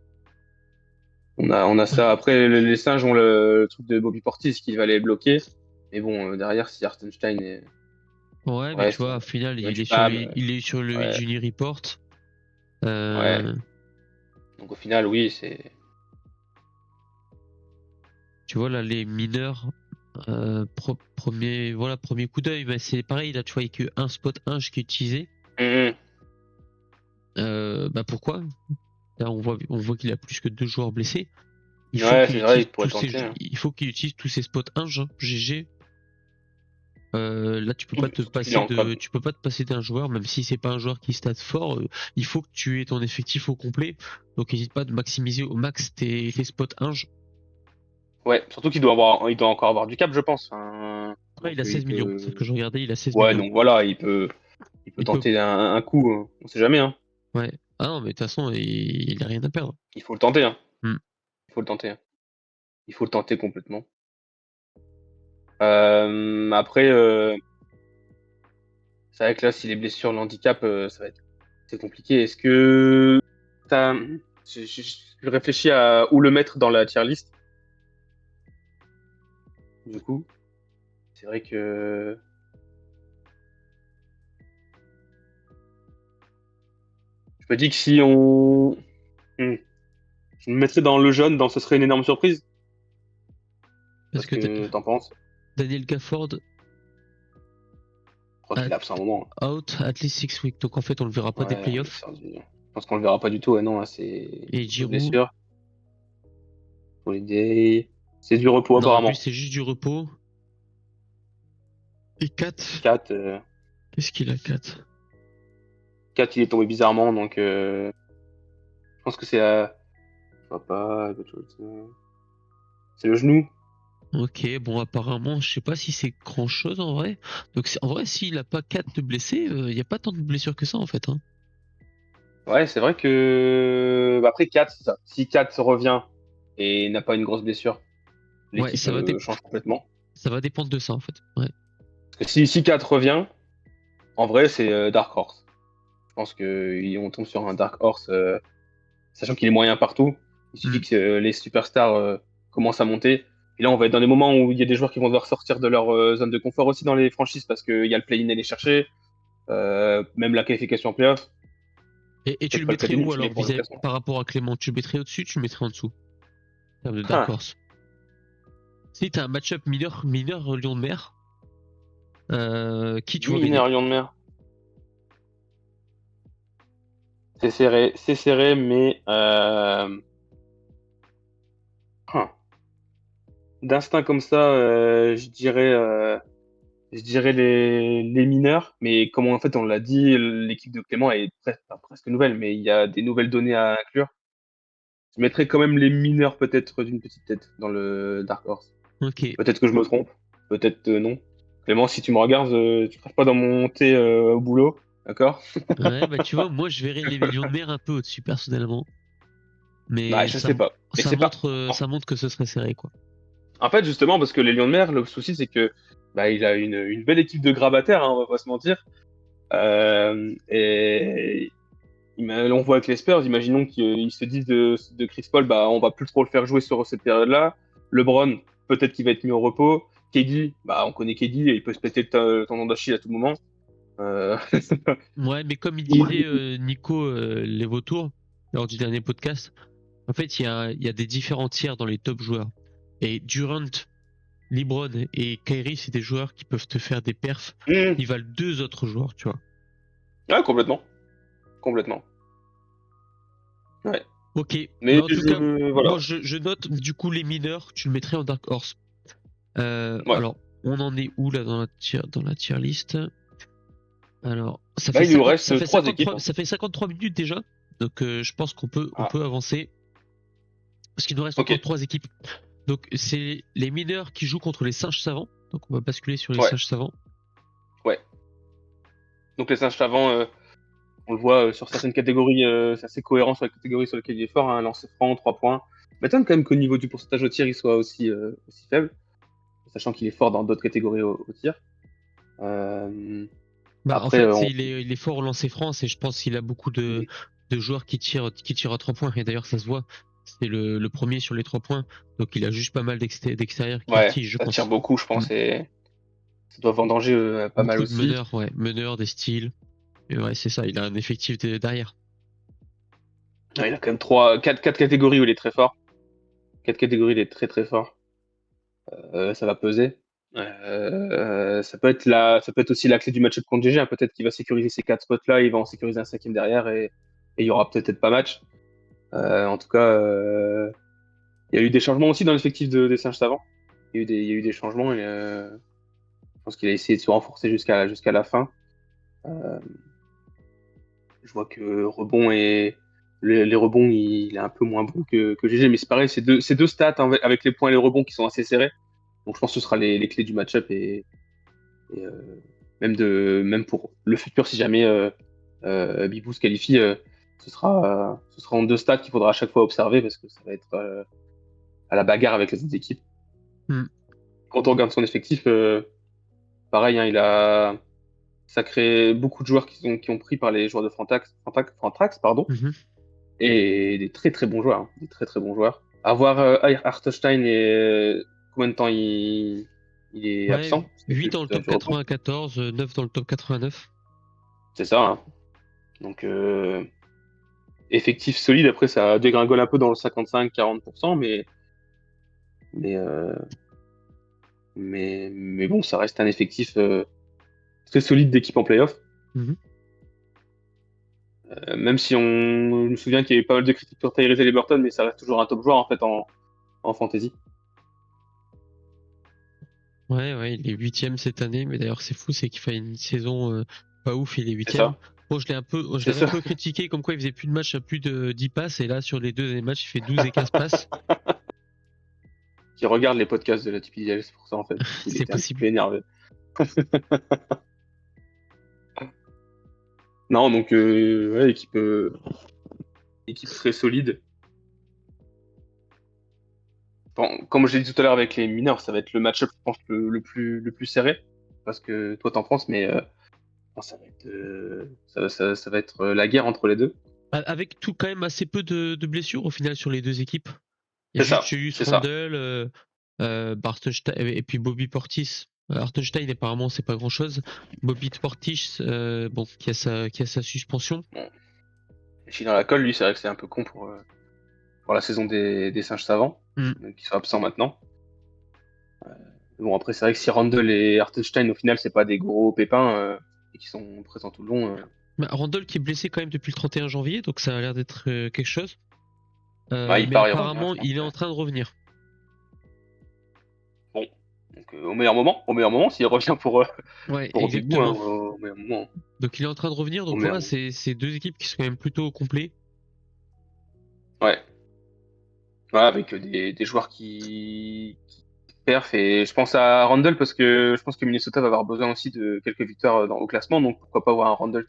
on a ça. Après, les singes ont le truc de Bobby Portis qui va les bloquer. Mais bon, derrière, si Hartenstein Ouais, mais tu reste, vois, au final, il y a il du est sur spam. le Ouais, Injury Report. ouais. Euh, Donc au final, oui, c'est. Tu vois, là, les mineurs, premier coup d'œil, mais c'est pareil, là, tu vois, il n'y a qu'un spot 1 qui est utilisé. Mhm. Bah pourquoi? Là, on voit qu'il a plus que 2 joueurs blessés. Il faut Ouais, qu'il c'est vrai, utilise il pourrait tenter, hein. il faut qu'il utilise tous ces spots 1, GG. Là, Surtout qu'il est en code. tu peux pas te passer d'un joueur, même si c'est pas un joueur qui stat fort. Il faut que tu aies ton effectif au complet. Donc, n'hésite pas de maximiser au max tes spots 1. Ouais, surtout il doit encore avoir du cap, je pense. Enfin, Ouais, donc il a il 16 millions. C'est ce que peut. je regardais, il a 16 Ouais, millions. donc voilà, il peut Il peut, tenter un coup. On sait jamais, hein. ouais. Ah non, mais de toute façon, il a rien à perdre. Il faut le tenter, hein. Il faut le tenter, hein. Il faut le tenter complètement. Après, c'est vrai que là, si les blessures l'handicapent, c'est compliqué. Est-ce que t'as... Je réfléchis à où le mettre dans la tier list. Du coup, c'est vrai que je me dis que si on... Je me mettrais dans le jaune, dans ce serait une énorme surprise. Parce Parce que que t'en penses? Daniel Gafford Je crois qu'il est absent un moment. out at least 6 weeks. Donc en fait, on le verra pas des Ouais, playoffs. je pense qu'on le verra pas du tout. Ouais, non, là, c'est Et une Giroud, blessure. Holiday. C'est du repos non, lui apparemment. c'est juste du repos. Et Kat, 4, qu'est-ce qu'il a 4? 4 il est tombé bizarrement, donc je pense que c'est la... Je vois pas. C'est le genou. Ok, bon apparemment, je sais pas si c'est grand chose en vrai. Donc en vrai, s'il a pas 4 de blessés, il y a pas tant de blessures que ça en fait. Hein. Ouais, c'est vrai que. Bah, après 4, c'est ça. Si 4 revient et n'a pas une grosse blessure, Ouais, l'équipe change complètement. ça va dépendre de ça en fait. Ouais. Parce que si 4 revient, en vrai, c'est Dark Horse. Je pense qu'on tombe sur un Dark Horse, sachant qu'il est moyen partout. Il suffit que les superstars commencent à monter. Et là, on va être dans des moments où il y a des joueurs qui vont devoir sortir de leur zone de confort aussi dans les franchises parce qu'il y a le play-in à aller chercher, même la qualification en playoff. Et tu Peut-être le pas le mettrais play-in, où mais alors pour le vis-à-vis classement. par rapport à Clément? Tu le mettrais au-dessus, tu le mettrais en dessous en termes de Dark Ah, Horse. Si t'as un match-up mineur Lion de Mer, qui tu vois gagner? mineur Lion de mer. C'est serré, mais ah, d'instinct comme ça, je dirais les mineurs. Mais comme en fait on l'a dit, l'équipe de Clément est pas presque nouvelle, mais il y a des nouvelles données à inclure. Je mettrais quand même les mineurs peut-être d'une petite tête dans le Dark Horse. Ok. Peut-être que je me trompe, peut-être non. Clément, si tu me regardes, tu craches pas dans mon thé au boulot, d'accord? Ouais, bah tu vois, moi je verrais les Lions de Mer un peu au-dessus personnellement. Bah, Mais je sais pas. Mais c'est pas. ça montre que ce serait serré quoi. En fait, justement, parce que les Lions de mer, le souci, c'est que bah, il a une belle équipe de grabataires, hein, on va pas se mentir. Et on voit avec les Spurs, imaginons qu'ils se disent de Chris Paul, bah, on va plus trop le faire jouer sur cette période-là. LeBron, peut-être qu'il va être mis au repos. KD, bah, on connaît KD et il peut se péter le tendon d'Achille à tout moment. Euh, Ouais, mais comme il disait Nico les vautours lors du dernier podcast, en fait il y a des différents tiers dans les top joueurs. Et Durant, LeBron et Kyrie, c'est des joueurs qui peuvent te faire des perfs hmm, qui valent deux autres joueurs, tu vois. ouais, complètement. Complètement. Ouais. Ok, Mais mais en tout cas, voilà. moi je note du coup les mineurs, tu le mettrais en Dark Horse. Ouais. Alors, on en est où là dans la tier list? Alors, Là, il nous reste trois équipes, hein. ça fait 53 minutes déjà. Donc, je pense on Ah, peut avancer. Parce qu'il nous reste ok. encore trois équipes. Donc, c'est les mineurs qui jouent contre les singes savants. Donc, on va basculer sur les Ouais. singes savants. Ouais. Donc les singes savants, on le voit sur certaines catégories, c'est assez cohérent sur la catégorie sur laquelle il est fort, hein, lancer franc, 3 points. M'étonne quand même qu'au niveau du pourcentage au tir, il soit aussi faible, sachant qu'il est fort dans d'autres catégories au tir. Euh, Bah, en après, fait, il est fort au lancer franc. Et je pense qu'il a beaucoup oui. de joueurs qui tirent à 3 points. Et d'ailleurs, ça se voit. C'est le premier sur les 3 points. Donc, il a juste pas mal d'extérieur qui Ouais, utilise, je ça tire pense. beaucoup, je Mm. pense, et ça doit vendanger pas mal Beaucoup de aussi. meneurs, ouais. Meneurs, des styles. Et ouais, c'est ça. Il a un effectif derrière. Ouais, il a quand même quatre catégories où il est très fort. 4 catégories, il est très très fort. Ça va peser. Ça peut être aussi la clé du match-up contre GG, hein. Peut-être qu'il va sécuriser ces 4 spots-là, il va en sécuriser un cinquième derrière et il y aura peut-être pas match. En tout cas, il y a eu des changements aussi dans l'effectif des Singes Savants. Il y a eu des changements et je pense qu'il a essayé de se renforcer jusqu'à la fin. Euh, je vois que les rebonds, il est un peu moins bon que GG, mais c'est pareil, c'est deux stats hein, avec les points et les rebonds qui sont assez serrés. Donc je pense que ce sera les clés du match-up et, même pour le futur, si jamais Bibou se qualifie, ce sera en 2 stats qu'il faudra à chaque fois observer parce que ça va être à la bagarre avec les autres équipes. Hmm. Quand on regarde son effectif, pareil, hein, ça crée beaucoup de joueurs qui ont pris par les joueurs de Fantrax, pardon, Mhm. et des très très bons joueurs, hein, des très très bons joueurs. À voir Hartenstein et combien de temps il est Ouais, absent. Parce que 8 j'ai vu dans le que ça a top du repos. 94, 9 dans le top 89. C'est ça, hein. Donc effectif solide. Après, ça dégringole un peu dans le 55-40%, mais, euh, mais bon, ça reste un effectif très solide d'équipe en playoff. Mhm. Même si je me souviens qu'il y avait pas mal de critiques sur Tyrese Haliburton, mais ça reste toujours un top joueur en fait en fantasy. Ouais, il est 8ème cette année, mais d'ailleurs c'est fou, c'est qu'il fait une saison pas ouf, il est C'est 8ème. ça, Bon, je c'est l'avais un ça. peu critiqué, comme quoi il faisait plus de matchs à plus de 10 passes, et là sur les 2 derniers matchs, il fait 12 et 15 passes. Qui regarde les podcasts de la TPDL, c'est pour ça en fait. Du coup, il C'est était un petit possible. peu énervé. Non, donc ouais, équipe très solide. Bon, comme j'ai dit tout à l'heure avec les mineurs, ça va être le match-up, je pense, le plus serré. Parce que toi, t'en penses, mais ça va être, ça va être la guerre entre les deux. Avec tout quand même assez peu de blessures au final sur les 2 équipes. Il y a C'est juste ça, Julius c'est ça. Randle, Bartenstein, et puis Bobby Portis. Hartenstein, apparemment, c'est pas grand chose. Bobby Portis, bon, qui a sa suspension. Bon, Chine dans la colle, lui, c'est vrai que c'est un peu con pour la saison des singes savants, Mm. qui sont absents maintenant. Bon, après, c'est vrai que si Randle et Hartenstein, au final, c'est pas des gros pépins et qui sont présents tout le long. Bah, Randle qui est blessé quand même depuis le 31 janvier, donc ça a l'air d'être quelque chose. Bah, il Mais part, il revient, apparemment, je pense. il est Ouais. en train de revenir. Bon, donc au meilleur moment, s'il revient Ouais, pour Big Boo, hein, exactement. au meilleur moment, Donc il est en train de revenir, au donc meilleur voilà, moment. c'est 2 équipes qui sont quand même plutôt au complet. Ouais, ouais, avec des joueurs qui perfent et je pense à Randle parce que je pense que Minnesota va avoir besoin aussi de quelques victoires au classement, donc pourquoi pas avoir un Randle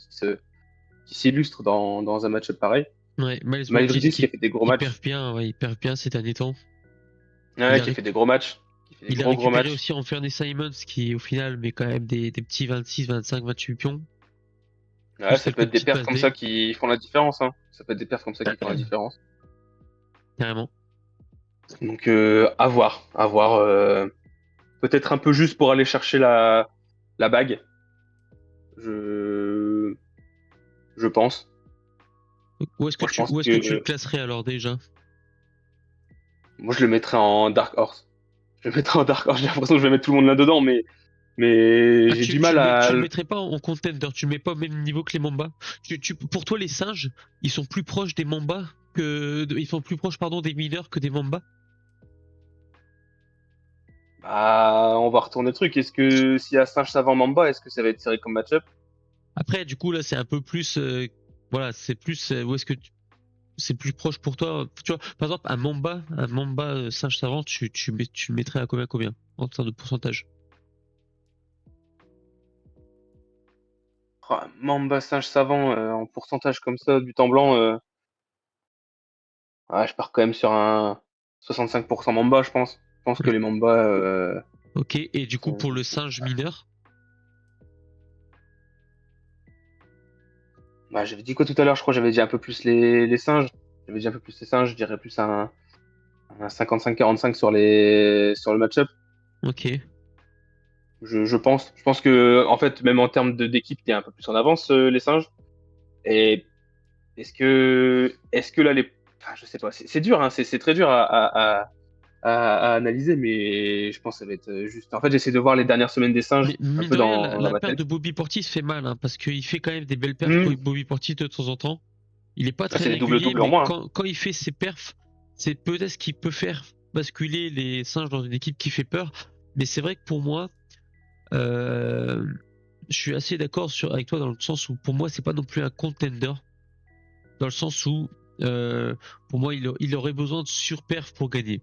qui s'illustre dans un match-up pareil. Ouais, Miles Miles Bridges Bridges qui a fait des gros qui perd matchs. bien, ouais, il perd bien ces derniers temps. Ouais, Il a, qui a réc- fait des gros matchs. Qui fait des il a gros récupéré matchs. aussi Anthony Simons qui au final met quand même des petits 26, 25, 28 pions, Ouais, plus ça peut quelques être des petites perfs passes comme ça D, qui font la différence, hein. Ça peut être des perfs comme ça qui font la différence. carrément. Donc, à voir. À voir. Peut-être un peu juste pour aller chercher la bague. Je, je pense. Où est-ce que Moi, je pense où est-ce que tu le que classerais alors déjà? moi, je le mettrais en Dark Horse. Je le mettrais en Dark Horse. J'ai l'impression que je vais mettre tout le monde là-dedans, mais Ah, j'ai du mal à. tu le mettrais pas en contender, tu le mets pas au même niveau que les Mamba. Pour toi, les singes, ils sont plus proches des Mamba ils sont plus proches, pardon, des mineurs que des Mamba. Bah, on va retourner le truc. Est-ce que s'il y a Singe Savant Mamba, est-ce que ça va être serré comme match-up? Après, du coup, là, c'est un peu plus, voilà, c'est plus, où est-ce que c'est plus proche pour toi? Tu vois, par exemple, un Mamba singe savant, tu le mettrais à combien en termes de pourcentage? Oh, Mamba Singe Savant en pourcentage comme ça, du temps blanc. Je pars quand même sur un 65% Mamba, je pense. Je pense que Ouais. les Mamba Ok, et du coup, pour sont. le singe mineur, Bah, j'avais dit quoi tout à l'heure? Je crois que j'avais dit un peu plus les singes. J'avais dit un peu plus les singes, je dirais plus un 55-45 sur le match-up. ok. Je pense. Je pense que, en fait, même en termes d'équipe, t'es un peu plus en avance, les singes. Et est-ce que là, enfin, je sais pas, c'est dur, hein, c'est très dur à analyser, mais je pense que ça va être juste. En fait, j'essaie de voir les dernières semaines des singes Mais un mine peu de rien, dans la ma perte tête. de Bobby Portis fait mal, hein, parce qu'il fait quand même des belles perfs, Hmm. Bobby Portis, de temps en temps. Il est pas Ah, très c'est des régulier, double-double en mais moins, hein. quand il fait ses perfs, c'est peut-être ce qui peut faire basculer les singes dans une équipe qui fait peur. Mais c'est vrai que pour moi, euh, je suis assez d'accord avec toi dans le sens où pour moi, c'est pas non plus un contender. Dans le sens où, pour moi, il aurait besoin de surperf pour gagner.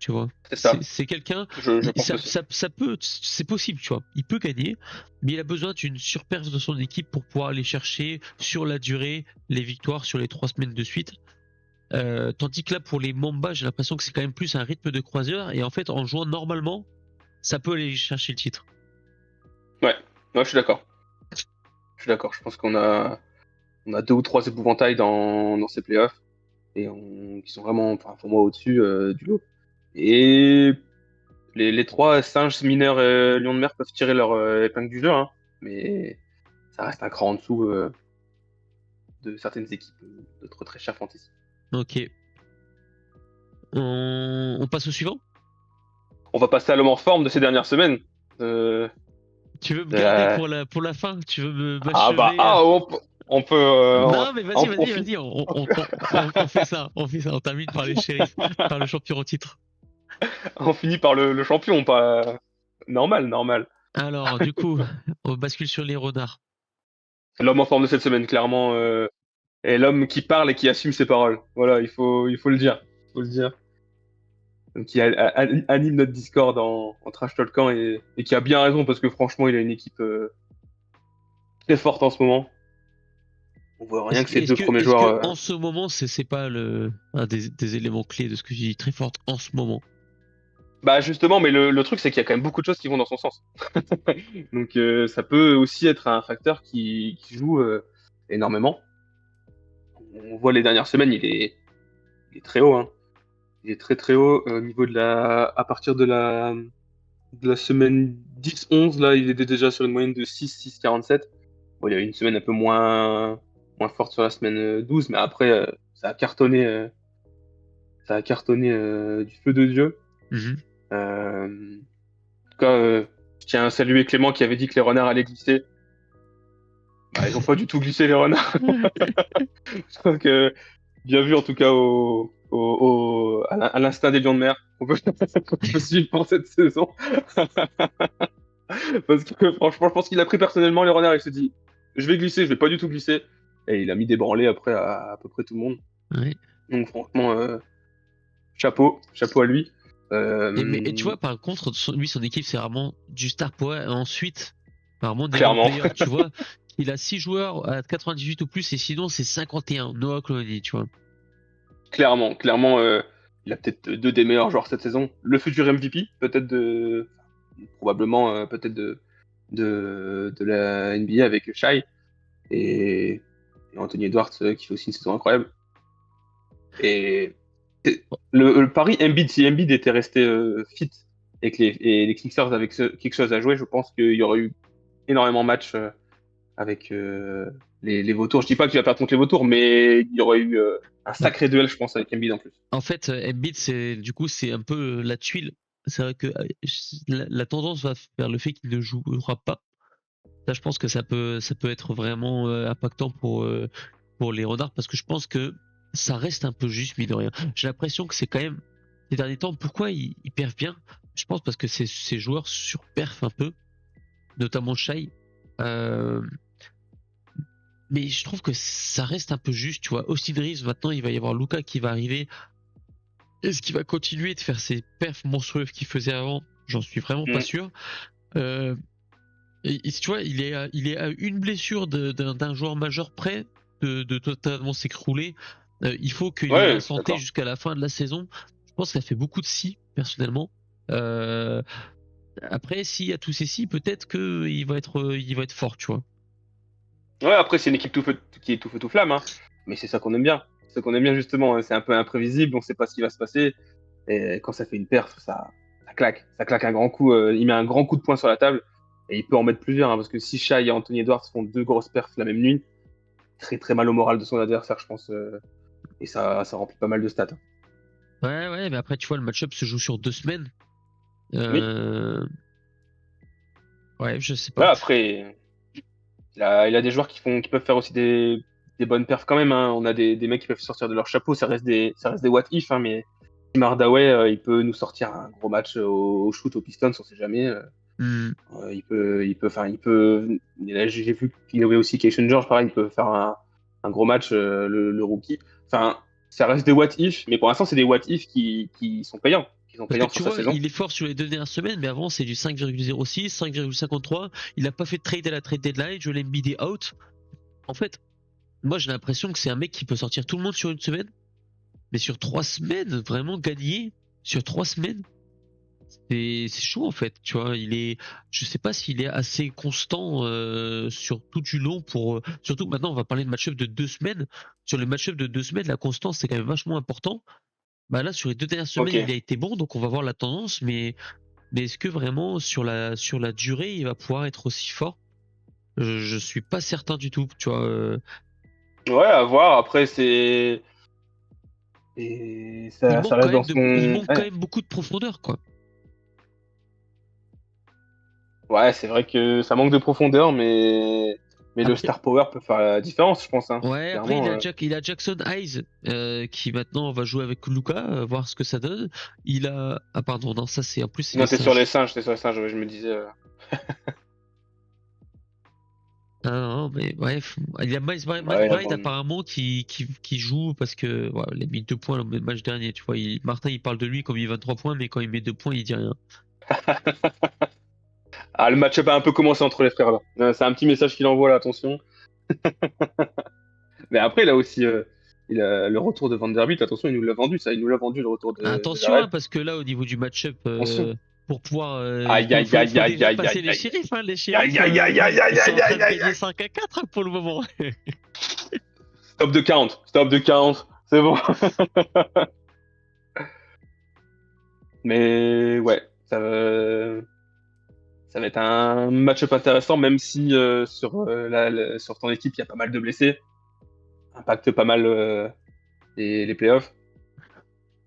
tu vois. C'est ça. C'est quelqu'un, Je pense aussi. ça peut, c'est possible, tu vois. Il peut gagner, mais il a besoin d'une surperf de son équipe pour pouvoir aller chercher sur la durée les victoires sur les 3 semaines de suite. Tandis que là, pour les Mamba, j'ai l'impression que c'est quand même plus un rythme de croiseur. Et en fait, en jouant normalement, ça peut aller chercher le titre. Ouais, je suis d'accord. Je suis d'accord. Je pense on a 2 ou 3 épouvantails dans ces playoffs qui sont vraiment, enfin, pour moi, au-dessus du lot. Et les 3 singes mineurs Lions de mer peuvent tirer leur épingle du jeu, hein, mais ça reste un cran en dessous de certaines équipes de très chères fantasy. Ok. On passe au suivant. On va passer à l'homme en forme de ces dernières semaines. Tu veux me De garder la- pour la fin? Tu veux Ah bah, m'achever? on peut. Non, mais vas-y, On vas-y, finit. vas-y. On fait ça. On fait ça. On termine par les shérifs, par le champion au titre. On finit par le champion, pas normal. Alors, du coup, on bascule sur les renards. L'homme en forme de cette semaine, clairement, est l'homme qui parle et qui assume ses paroles. Voilà, il faut le dire. Faut le dire. Donc, qui anime notre Discord en trash talkant et qui a bien raison parce que franchement, il a une équipe très forte en ce moment. On voit rien que ces 2 premiers Est-ce joueurs. que en ce moment, c'est pas un des éléments clés de ce que je dis très forte en ce moment? Bah justement, mais le truc, c'est qu'il y a quand même beaucoup de choses qui vont dans son sens. Donc ça peut aussi être un facteur qui joue énormément. On voit les dernières semaines, il est très haut, hein. Il est très haut au niveau à partir de la semaine 10-11, là, il était déjà sur une moyenne de 6,47. Bon, il y a eu une semaine un peu moins forte sur la semaine 12, mais après, ça a cartonné du feu de Dieu. Mhm. En tout cas, je tiens à saluer Clément qui avait dit que les renards allaient glisser. Bah, ils ont pas du tout glissé, les renards. Donc, bien vu en tout cas à l'instinct des lions de mer. On peut suivre pour cette saison. Parce que franchement, je pense qu'il a pris personnellement les renards. Il s'est dit, je vais glisser, je vais pas du tout glisser. Et il a mis des branlées après à peu près tout le monde. Ouais. Donc franchement, chapeau à lui. Et tu vois, par contre, lui, son équipe, c'est vraiment du star power. Et ensuite, vraiment des role Clairement, players, tu vois. Il a 6 joueurs à 98 ou plus, et sinon, c'est 51. Noah Clooney, tu vois. clairement, il a peut-être 2 des meilleurs joueurs cette saison. Le futur MVP, probablement peut-être de la NBA avec Shai et Anthony Edwards qui fait aussi une saison incroyable. Et le pari Embiid, si Embiid était resté fit et les Sixers avaient quelque chose à jouer, je pense qu'il y aurait eu énormément de matchs avec les vautours. Je dis pas qu'il va perdre contre les vautours, mais il y aurait eu un Bah, sacré duel, je pense, avec Embiid en plus. en fait, Embiid, du coup, c'est un peu la tuile. C'est vrai que la tendance va vers le fait qu'il ne jouera pas. Ça, je pense que ça peut être vraiment impactant pour les renards parce que je pense que ça reste un peu juste, mine de rien. J'ai l'impression que c'est quand même, ces derniers temps, pourquoi ils perfent bien? Je pense parce que ces joueurs surperfent un peu, notamment Shai. Euh, mais je trouve que ça reste un peu juste, tu vois. Austin Reeves, maintenant, il va y avoir Luka qui va arriver. Est-ce qu'il va continuer de faire ces perfs monstrueuses qu'il faisait avant? J'en suis vraiment pas Mm. sûr. Euh, et tu vois, il est à une blessure d'un joueur majeur près de totalement s'écrouler. Il faut qu'il ait Ouais, la je suis santé d'accord. jusqu'à la fin de la saison. Je pense que ça fait beaucoup de si, personnellement. Euh, Après, s'il y a tous ces si, peut-être il va être fort, tu vois. Ouais, après, c'est une équipe qui est tout feu tout flamme, hein. Mais c'est ça qu'on aime bien. C'est ça qu'on aime bien, justement, hein. C'est un peu imprévisible, on sait pas ce qui va se passer. Et quand ça fait une perf, ça claque. Ça claque un grand coup. Il met un grand coup de poing sur la table. Et il peut en mettre plusieurs, hein, parce que si Shai et Anthony Edwards font 2 grosses perfs la même nuit, très très mal au moral de son adversaire, je pense. Et ça remplit pas mal de stats, hein. Ouais, mais après, tu vois, le match-up se joue sur 2 semaines. Oui. Euh, ouais, je sais Ouais, pas. après, il a des joueurs qui peuvent faire aussi des bonnes perfs quand même, hein. On a des mecs qui peuvent sortir de leur chapeau. Ça reste des what if, hein, mais Tim Hardaway, il peut nous sortir un gros match au shoot, au Pistons, on sait jamais. Hmm. J'ai vu qu'il avait aussi Keishan George, pareil, il peut faire un gros match, le rookie. Enfin, ça reste des what if, mais pour l'instant, c'est des what if qui sont payants, qu'ils ont Parce payé que en tu fin de vois, saison. il est fort sur les 2 dernières semaines, mais avant c'est du 5,06, 5,53. Il n'a pas fait de trade à la trade deadline. Joel Embiid est out. En fait, moi j'ai l'impression que c'est un mec qui peut sortir tout le monde sur une semaine, mais sur 3 semaines, vraiment gagner sur 3 semaines, c'est chaud en fait. Tu vois, je sais pas s'il est assez constant sur tout du long pour. Surtout que maintenant on va parler de match-up de 2 semaines. Sur les match-up de 2 semaines, la constance c'est quand même vachement important. Bah là sur les 2 dernières semaines, il Ok. a été bon, donc on va voir la tendance, mais est-ce que vraiment sur la durée il va pouvoir être aussi fort? Je suis pas certain du tout. Tu vois. Ouais, à voir. Après, c'est. Et ça reste dans Il son. manque quand Ouais, même beaucoup de profondeur, quoi. ouais, c'est vrai que ça manque de profondeur, mais le Après, star power peut faire la différence, je pense. Hein. ouais, après Clairement. il a Jackson Hayes qui maintenant va jouer avec Luka, voir ce que ça donne. Il a ah pardon non ça c'est en plus c'est les Non, singes. t'es sur les singes, ouais, je me disais. Ah non mais bref, il y a Ouais, McBride bon. apparemment qui joue parce que voilà, il a mis 2 points le match dernier. Tu vois, Martin il parle de lui comme il 23 points, mais quand il met 2 points il dit rien. Ah, le match-up a un peu commencé entre les frères là. C'est un petit message qu'il envoie là, attention. Mais après, il a aussi il a le retour de Vanderbilt, attention, il nous l'a vendu, ça, il nous l'a vendu le retour de Attention Jared. parce que là au niveau du match-up Attention. pour pouvoir Aïe, aïe, aïe, faut aïe, déjà aïe, passer aïe, les aïe. shérifs hein. Les Aïe, shérifs aïe, aïe, aïe, aïe, ils sont aïe, en train de aïe, aïe, gagner aïe. 5-4 pour le moment. Stop de 40, stop de 40, c'est bon. Mais ouais, ça va être un match-up intéressant, même si sur ton équipe, il y a pas mal de blessés. Impacte pas mal les playoffs.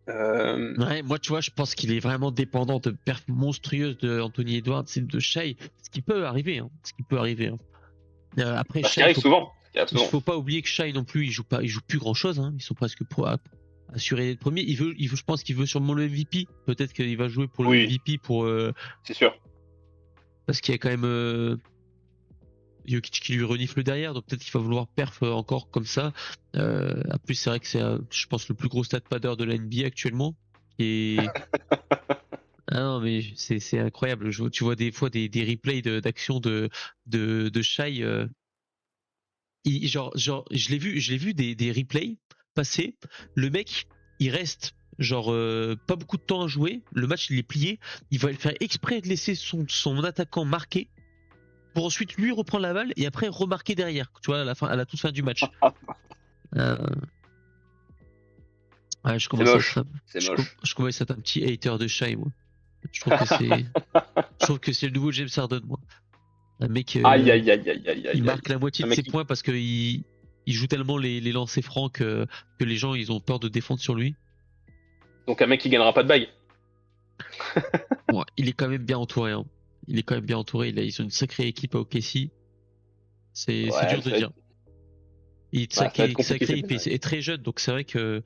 Euh, Ouais, moi, tu vois, je pense qu'il est vraiment dépendant de perfs monstrueuses de Anthony Edwards et de Shai, ce qui peut arriver, hein, ce qui peut arriver. Hein. Après, ce qui Shai, arrive souvent. Ce qui arrive il souvent. faut pas oublier que Shai non plus, il joue plus grand chose. Hein. Ils sont presque assurés d'être premier. Je pense qu'il veut sûrement le MVP. Peut-être qu'il va jouer pour le Oui, MVP c'est sûr. parce qu'il y a quand même Jokic qui lui renifle derrière, donc peut-être qu'il va vouloir perf encore comme ça. En plus, c'est vrai que c'est, je pense, le plus gros stat padder de la NBA actuellement. Et ah non, mais c'est incroyable. Tu vois des fois des replays d'action de Shai. Je l'ai vu des replays passer. Le mec, il reste genre pas beaucoup de temps à jouer. Le match il est plié. Il va faire exprès de laisser son attaquant marquer pour ensuite lui reprendre la balle et après remarquer derrière. Tu vois à la toute fin du match. Euh, ouais, C'est moche. C'est moche. je commence à être un petit hater de Shai moi. Je trouve que c'est le nouveau James Harden moi. Un mec, Aïe, aïe, aïe, aïe, aïe, il aïe, aïe. marque la moitié Un de mec ses qui... points parce il joue tellement les lancers francs que les gens ils ont peur de défendre sur lui. Donc un mec qui gagnera pas de bague. Bon, il est quand même bien entouré. Hein. Il est quand même bien entouré. Ils ont une sacrée équipe à OKC. C'est Ouais, dur de dire. Il est ça va être compliqué sacré, cette il année. est très jeune, donc c'est vrai que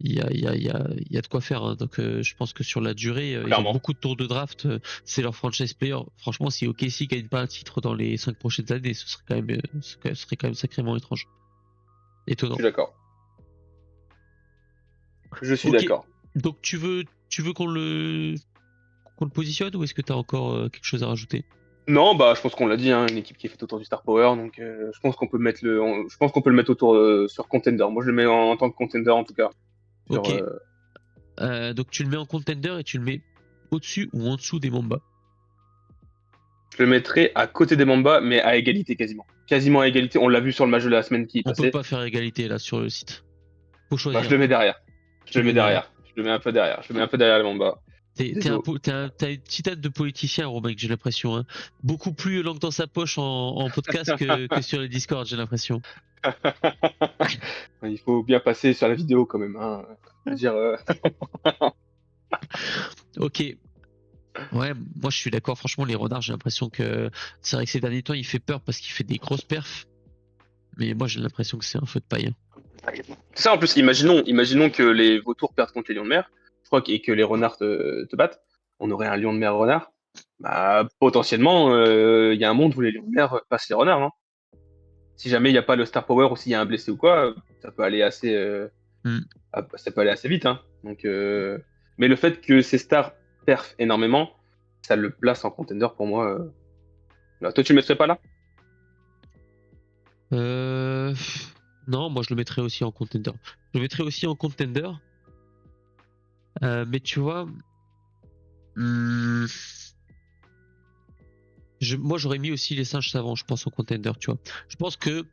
il y a de quoi faire. Hein. Donc je pense que sur la durée, ils ont Clairement. beaucoup de tours de draft. C'est leur franchise player. Franchement, si OKC gagne pas un titre dans les 5 prochaines années, ce serait quand même sacrément étrange. Je Étonnant. suis d'accord. Je suis Ok. d'accord. Donc tu veux qu'on le positionne ou est-ce que tu as encore quelque chose à rajouter? Non, bah, je pense qu'on l'a dit, hein, une équipe qui est faite autour du Star Power, donc je pense qu'on peut je pense qu'on peut le mettre autour sur Contender. Moi, je le mets en tant que Contender en tout cas. Sur, Ok. Donc tu le mets en contender et tu le mets au-dessus ou en dessous des Mamba. je le mettrai à côté des Mamba, mais à égalité quasiment. Quasiment à égalité. On l'a vu sur le match de la semaine qui est On peut passé. pas faire égalité là sur le site. Faut Bah, je choisir. le mets derrière. Je Tu le le mets mets derrière. derrière. Je le mets un peu derrière. Je le mets un peu derrière les Mamba. Désolé. T'as une petite tête de politicien, Romain, que j'ai l'impression. Hein. Beaucoup plus langue dans sa poche en podcast que sur les Discord, j'ai l'impression. Il faut bien passer sur la vidéo quand même. Hein. Je veux dire, Ok. Ouais, moi je suis d'accord. Franchement, les renards, j'ai l'impression que c'est vrai que ces derniers temps, il fait peur parce qu'il fait des grosses perfs. Mais moi, j'ai l'impression que c'est un feu de paille. Hein. c'est ça en plus, imaginons que les vautours perdent contre les lions de mer, je crois, et que les renards te battent. On aurait un lion de mer renard. Bah, potentiellement, il y a un monde où les lions de mer passent les renards. Hein. Si jamais il n'y a pas le star power ou s'il y a un blessé ou quoi, ça peut aller assez, Hmm. ça peut aller assez vite. Hein. Donc, Mais le fait que ces stars perfent énormément, ça le place en contender pour moi. Là. Toi, tu le mettrais pas là? Euh... Non, moi je le mettrais aussi en contender. Je le mettrais aussi en contender. Mais tu vois, hmm, moi j'aurais mis aussi les singes savants, je pense, en contender, tu vois. Je pense que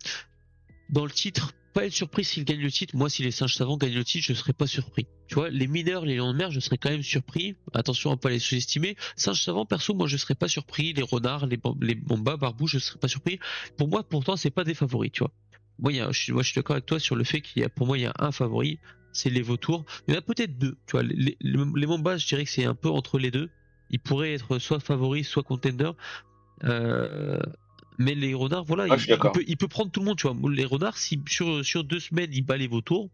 dans le titre, pas être surpris s'ils gagnent le titre. Moi, si les singes savants gagnent le titre, je serais pas surpris. Tu vois, les mineurs, les lions de mer, je serais quand même surpris. Attention à pas les sous-estimer. Singes savants, perso, moi, je serais pas surpris. Les renards, les bombas, barbous, je serais pas surpris. Pour moi, pourtant, c'est pas des favoris, tu vois. Moi, je suis d'accord avec toi sur le fait pour moi, il y a un favori, c'est les vautours. Il y en a peut-être deux, tu vois. Les bombas, je dirais que c'est un peu entre les deux. Ils pourraient être soit favoris, soit contenders. Euh, mais les renards, voilà, Ah, je suis d'accord. il peut prendre tout le monde, tu vois. Les renards, si sur 2 semaines il bat les vautours,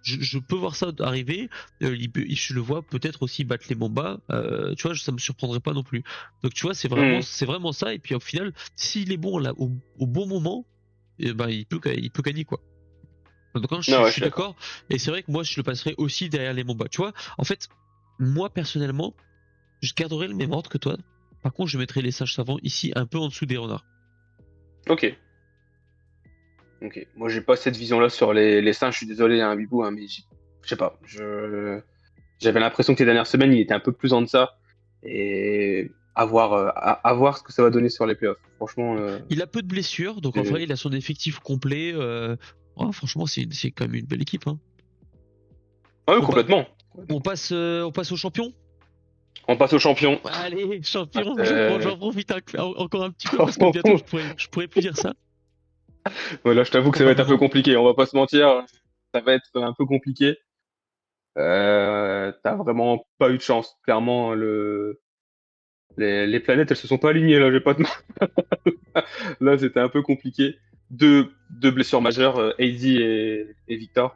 je peux voir ça arriver. Je le vois peut-être aussi battre les Mombas. Tu vois, ça me surprendrait pas non plus. Donc tu vois, Mhm. c'est vraiment ça. Et puis au final, s'il est bon là, au bon moment, eh ben, il peut gagner quoi. Donc hein, Non, je ouais, je suis suis d'accord. d'accord. Et c'est vrai que moi, je le passerai aussi derrière les Mombas. Tu vois, en fait, moi personnellement, je garderai le même ordre que toi. Par contre, je mettrai les sages savants ici un peu en dessous des renards. Ok. Ok. Moi, j'ai pas cette vision-là sur les singes. Je suis désolé, hein, Bibou, hein, mais je sais pas. J'avais l'impression que les dernières semaines, il était un peu plus en deçà. Et à voir ce que ça va donner sur les playoffs. Franchement, Il a peu de blessures, donc en vrai, je- il a son effectif complet. Ouais, franchement, c'est quand même une belle équipe, hein. ah oui, On, pa- complètement. on passe au champion. On passe aux champions. Allez, Ah, champion. Bon, c'est- j'en profite encore un petit peu parce que bientôt, je pourrais plus dire ça. Voilà, je t'avoue que ça va être un peu Probablement. compliqué. On va pas se mentir. Ça va être un peu compliqué. T'as vraiment pas eu de chance. Clairement, les planètes, elles se sont pas alignées là. Je vais pas te Là, c'était un peu compliqué. Deux blessures majeures, AD et Victor.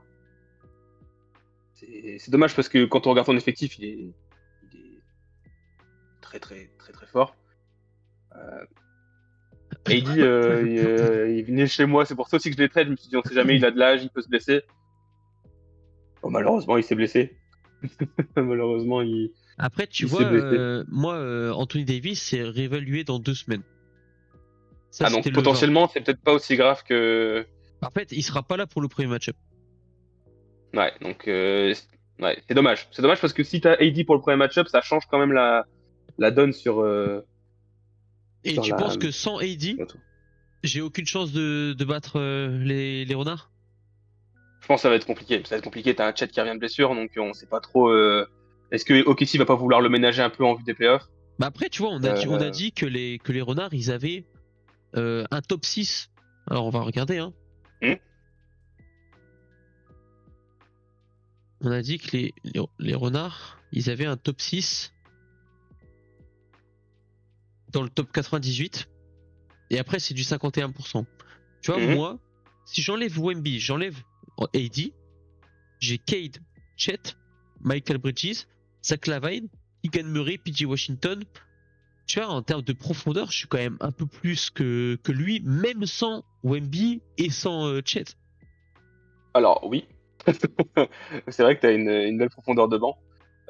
C'est dommage parce que quand on regarde son effectif, il est très très très très fort. AD, il venait chez moi, c'est pour ça aussi que je l'ai trade. Je me suis dit, on sait jamais, il a de l'âge, il peut se blesser. Bon, malheureusement, il s'est blessé. Malheureusement, Après, tu il s'est vois, blessé. moi, Anthony Davis s'est réévalué dans 2 semaines. Ça, Ah, c'était donc le 20. potentiellement, c'est peut-être pas aussi grave que. En fait, il sera pas là pour le premier match-up. Ouais, donc ouais, c'est dommage. C'est dommage parce que si t'as AD pour le premier match-up, ça change quand même la donne Et sur tu la. penses que sans AD, sur tout. j'ai aucune chance de battre les renards? Je pense que ça va être compliqué. Ça va être compliqué. T'as un Chet qui revient de blessure, donc on sait pas trop. Est-ce que OKC va pas vouloir le ménager un peu en vue des playoffs? Bah après, tu vois, on a Euh, dit que les renards, ils avaient un top 6. Alors, on va regarder, hein. hmm. On a dit que les renards, ils avaient un top 6 dans le top 98. Et après, c'est du 51%. Tu vois, Mhm. moi, si j'enlève Wemby, j'enlève AD, j'ai Cade, Chet, Michael Bridges, Zach Lavine, Keegan Murray, PJ Washington. Tu vois, en termes de profondeur, je suis quand même un peu plus que lui, même sans Wemby et sans Chet. Alors oui, c'est vrai que t'as une belle profondeur de banc.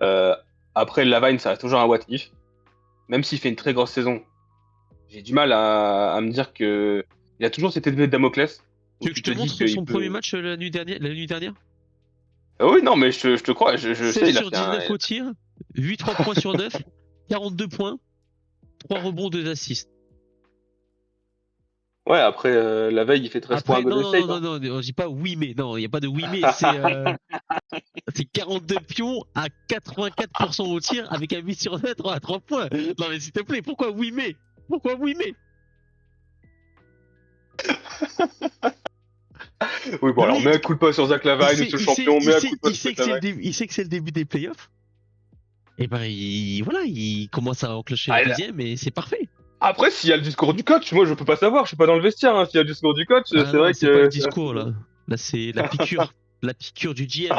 Euh, Après, Lavine, ça reste toujours un what if. Même s'il fait une très grosse saison, j'ai du mal à me dire que il a toujours cette épée de Damoclès Tu où veux que tu je te te dis montre qu'il son premier peut. match la nuit dernière? Ah oui, non, mais je te crois. Je 16 sais, il a sur fait 19 au tir, 8 3 points sur 9, 42 points, 3 rebonds, 2 assists. Ouais, après, la veille, il fait 13 points à Après, Golden State. Hein. on dit pas oui mais, non, il n'y a pas de oui mais, c'est 42 pions à 84% au tir avec un 8 sur 9 à 3 points. Non mais s'il te plaît, pourquoi oui mais? Pourquoi oui mais? Oui, bon, Le alors, mets un mec, coup de pas sur Zach Lavine ou sur le champion, mets un coup de pas il sur Zach sait que c'est Lavine. il sait que c'est le début des playoffs. Et ben, voilà, il commence à enclencher la Ah, deuxième et c'est parfait. après, s'il y a le discours du coach, moi, je peux pas savoir. Je suis pas dans le vestiaire. Hein. S'il y a le discours du coach, Ah c'est non, vrai c'est pas le que. discours là. Là, c'est la piqûre du GM.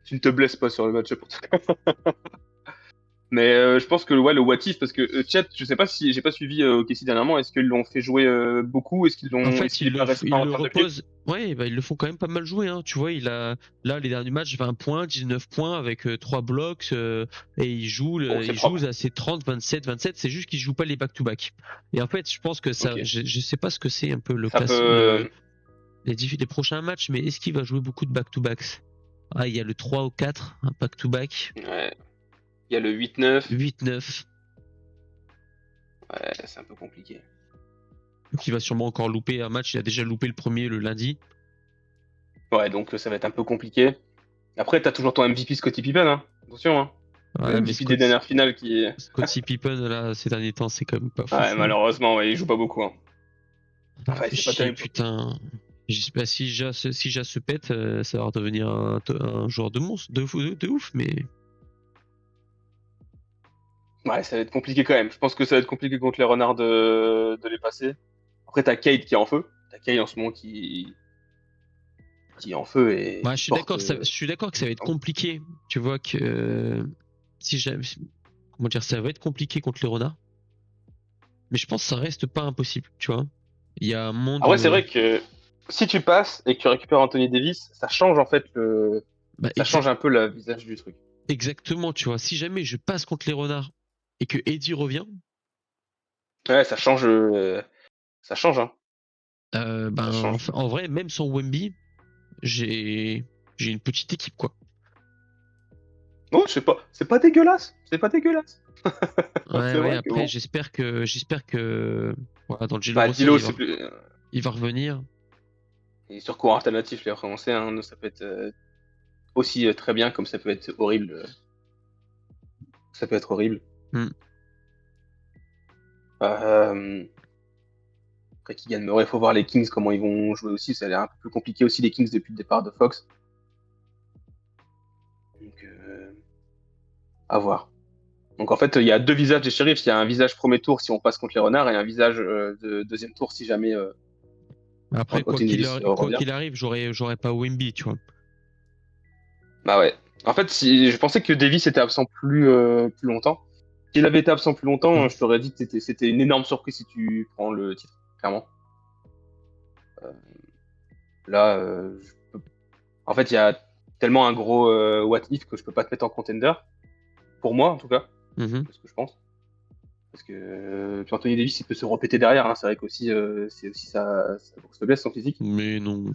Tu ne te blesses pas sur le match pour tout cas. Mais je pense que ouais, le what if, parce que Chet, je sais pas si j'ai pas suivi OKC dernièrement, est-ce qu'ils l'ont fait jouer beaucoup? En Est-ce fait, qu'il est pas ils restreint en le termes de minutes? reposent. Ouais, bah, ils le font quand même pas mal jouer. Hein. Tu vois, il a là les derniers matchs 20 points, 19 points avec 3 blocs et Bon, c'est il joue propre. à ses 30, 27, 27. C'est juste qu'il joue pas les back-to-back. Et en fait, je pense que ça, Ok. je sais pas ce que c'est un peu Ça peut. les prochains matchs, mais est-ce qu'il va jouer beaucoup de back-to-backs? Ah, il y a le 3 ou 4, un back-to-back, Ouais. Il y a le 8-9. 8-9. Ouais, c'est un peu compliqué. Donc il va sûrement encore louper un match. Il a déjà loupé le premier le lundi. Ouais, donc ça va être un peu compliqué. Après, t'as toujours ton MVP Scottie Pippen, hein. Attention, hein. Le Ouais, mais MVP des dernières finales qui. Scottie Pippen, là, ces derniers temps, c'est quand même pas Ouais, foufou. malheureusement, ouais, il joue pas beaucoup, hein. Ah, Enfin, fait c'est pas chier, terrible. putain. J'espère si Ja se pète, ça va redevenir un joueur de monstre, de ouf, mais. Ouais, ça va être compliqué quand même. Je pense que ça va être compliqué contre les renards de les passer. Après, t'as Kate qui est en feu. T'as Kate en ce moment qui est en feu et Ouais, qui porte. je suis d'accord que ça va être compliqué. Tu vois que si jamais, comment dire, ça va être compliqué contre les renards. Mais je pense que ça reste pas impossible, tu vois. Il y a un monde Ah ouais, c'est où. vrai que si tu passes et que tu récupères Anthony Davis, ça change en fait Bah, ça change un peu le visage du truc. exactement, tu vois. Si jamais je passe contre les renards et que Eddie revient, Ouais, ça change, hein. Ça ben, change. en vrai, même sans Wemby, j'ai j'ai une petite équipe, quoi. Oh, c'est pas dégueulasse. C'est pas dégueulasse. Ouais, C'est ouais, vrai que après, bon. j'espère que, voilà, dans Jalen Bah, Russell, Dilo, c'est plus. il va revenir. Et sur cours alternatif, les recommencer, hein, ça peut être aussi très bien comme ça peut être horrible. Ça peut être horrible. Hmm. Euh, Après, Keegan Murray, il faut voir les Kings comment ils vont jouer aussi. Ça a l'air un peu plus compliqué aussi les Kings depuis le départ de Fox. Donc, à voir. Donc en fait, il y a deux visages des shérifs. Il y a un visage premier tour si on passe contre les renards et un visage de deuxième tour si jamais Après, Anthony Davis quoi revient. qu'il arrive, j'aurais pas Wemby, tu vois. Bah ouais. En fait, si je pensais que Davis était absent plus longtemps. S'il avait été absent plus longtemps, Hmm. je t'aurais dit que c'était une énorme surprise si tu prends le titre, clairement. Là, en fait, il y a tellement un gros what if que je peux pas te mettre en contender. Pour moi, en tout cas, Mhm. c'est ce que je pense. Parce que puis Anthony Davis, il peut se repéter derrière. Hein. C'est vrai qu'aussi, c'est aussi sa grosse faiblesse, son physique. Mais non.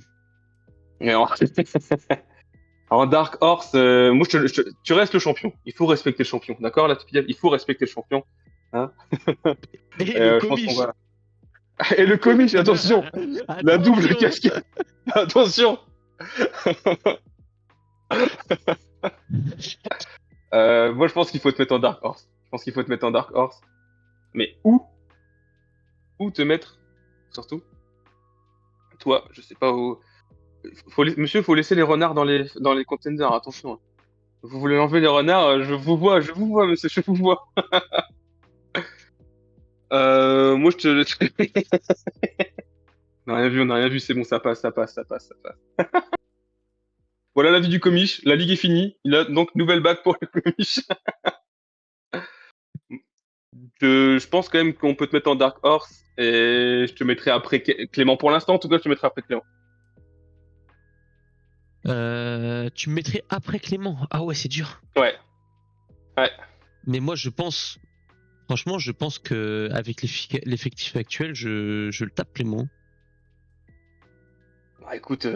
Mais en Dark Horse, moi, tu restes le champion. Il faut respecter le champion. D'accord, là, il faut respecter le champion. Hein. Et le Je pense qu'on comiche. va. Et le comiche, attention, la double Attention. casquette. Attention. Moi, je pense qu'il faut te mettre en Dark Horse. Je pense qu'il faut te mettre en Dark Horse. Mais où te mettre, surtout. Toi, je sais pas où. Monsieur, faut laisser les renards dans les contenders. Attention. Hein. Vous voulez enlever les renards, je vous vois, monsieur, je vous vois. Moi, je te. On n'a rien vu, on n'a rien vu, c'est bon, ça passe, ça passe, ça passe, ça passe. Voilà l'avis du comiche, la ligue est finie. Il a donc nouvelle bague pour le comiche. Je pense quand même qu'on peut te mettre en Dark Horse et je te mettrai après Clément. Pour l'instant, en tout cas, je te mettrai après Clément. Tu me mettrais après Clément. Ah ouais, c'est dur. Ouais, ouais. Mais moi, franchement, je pense que avec l'effectif actuel, je le tape Clément. Bah, écoute,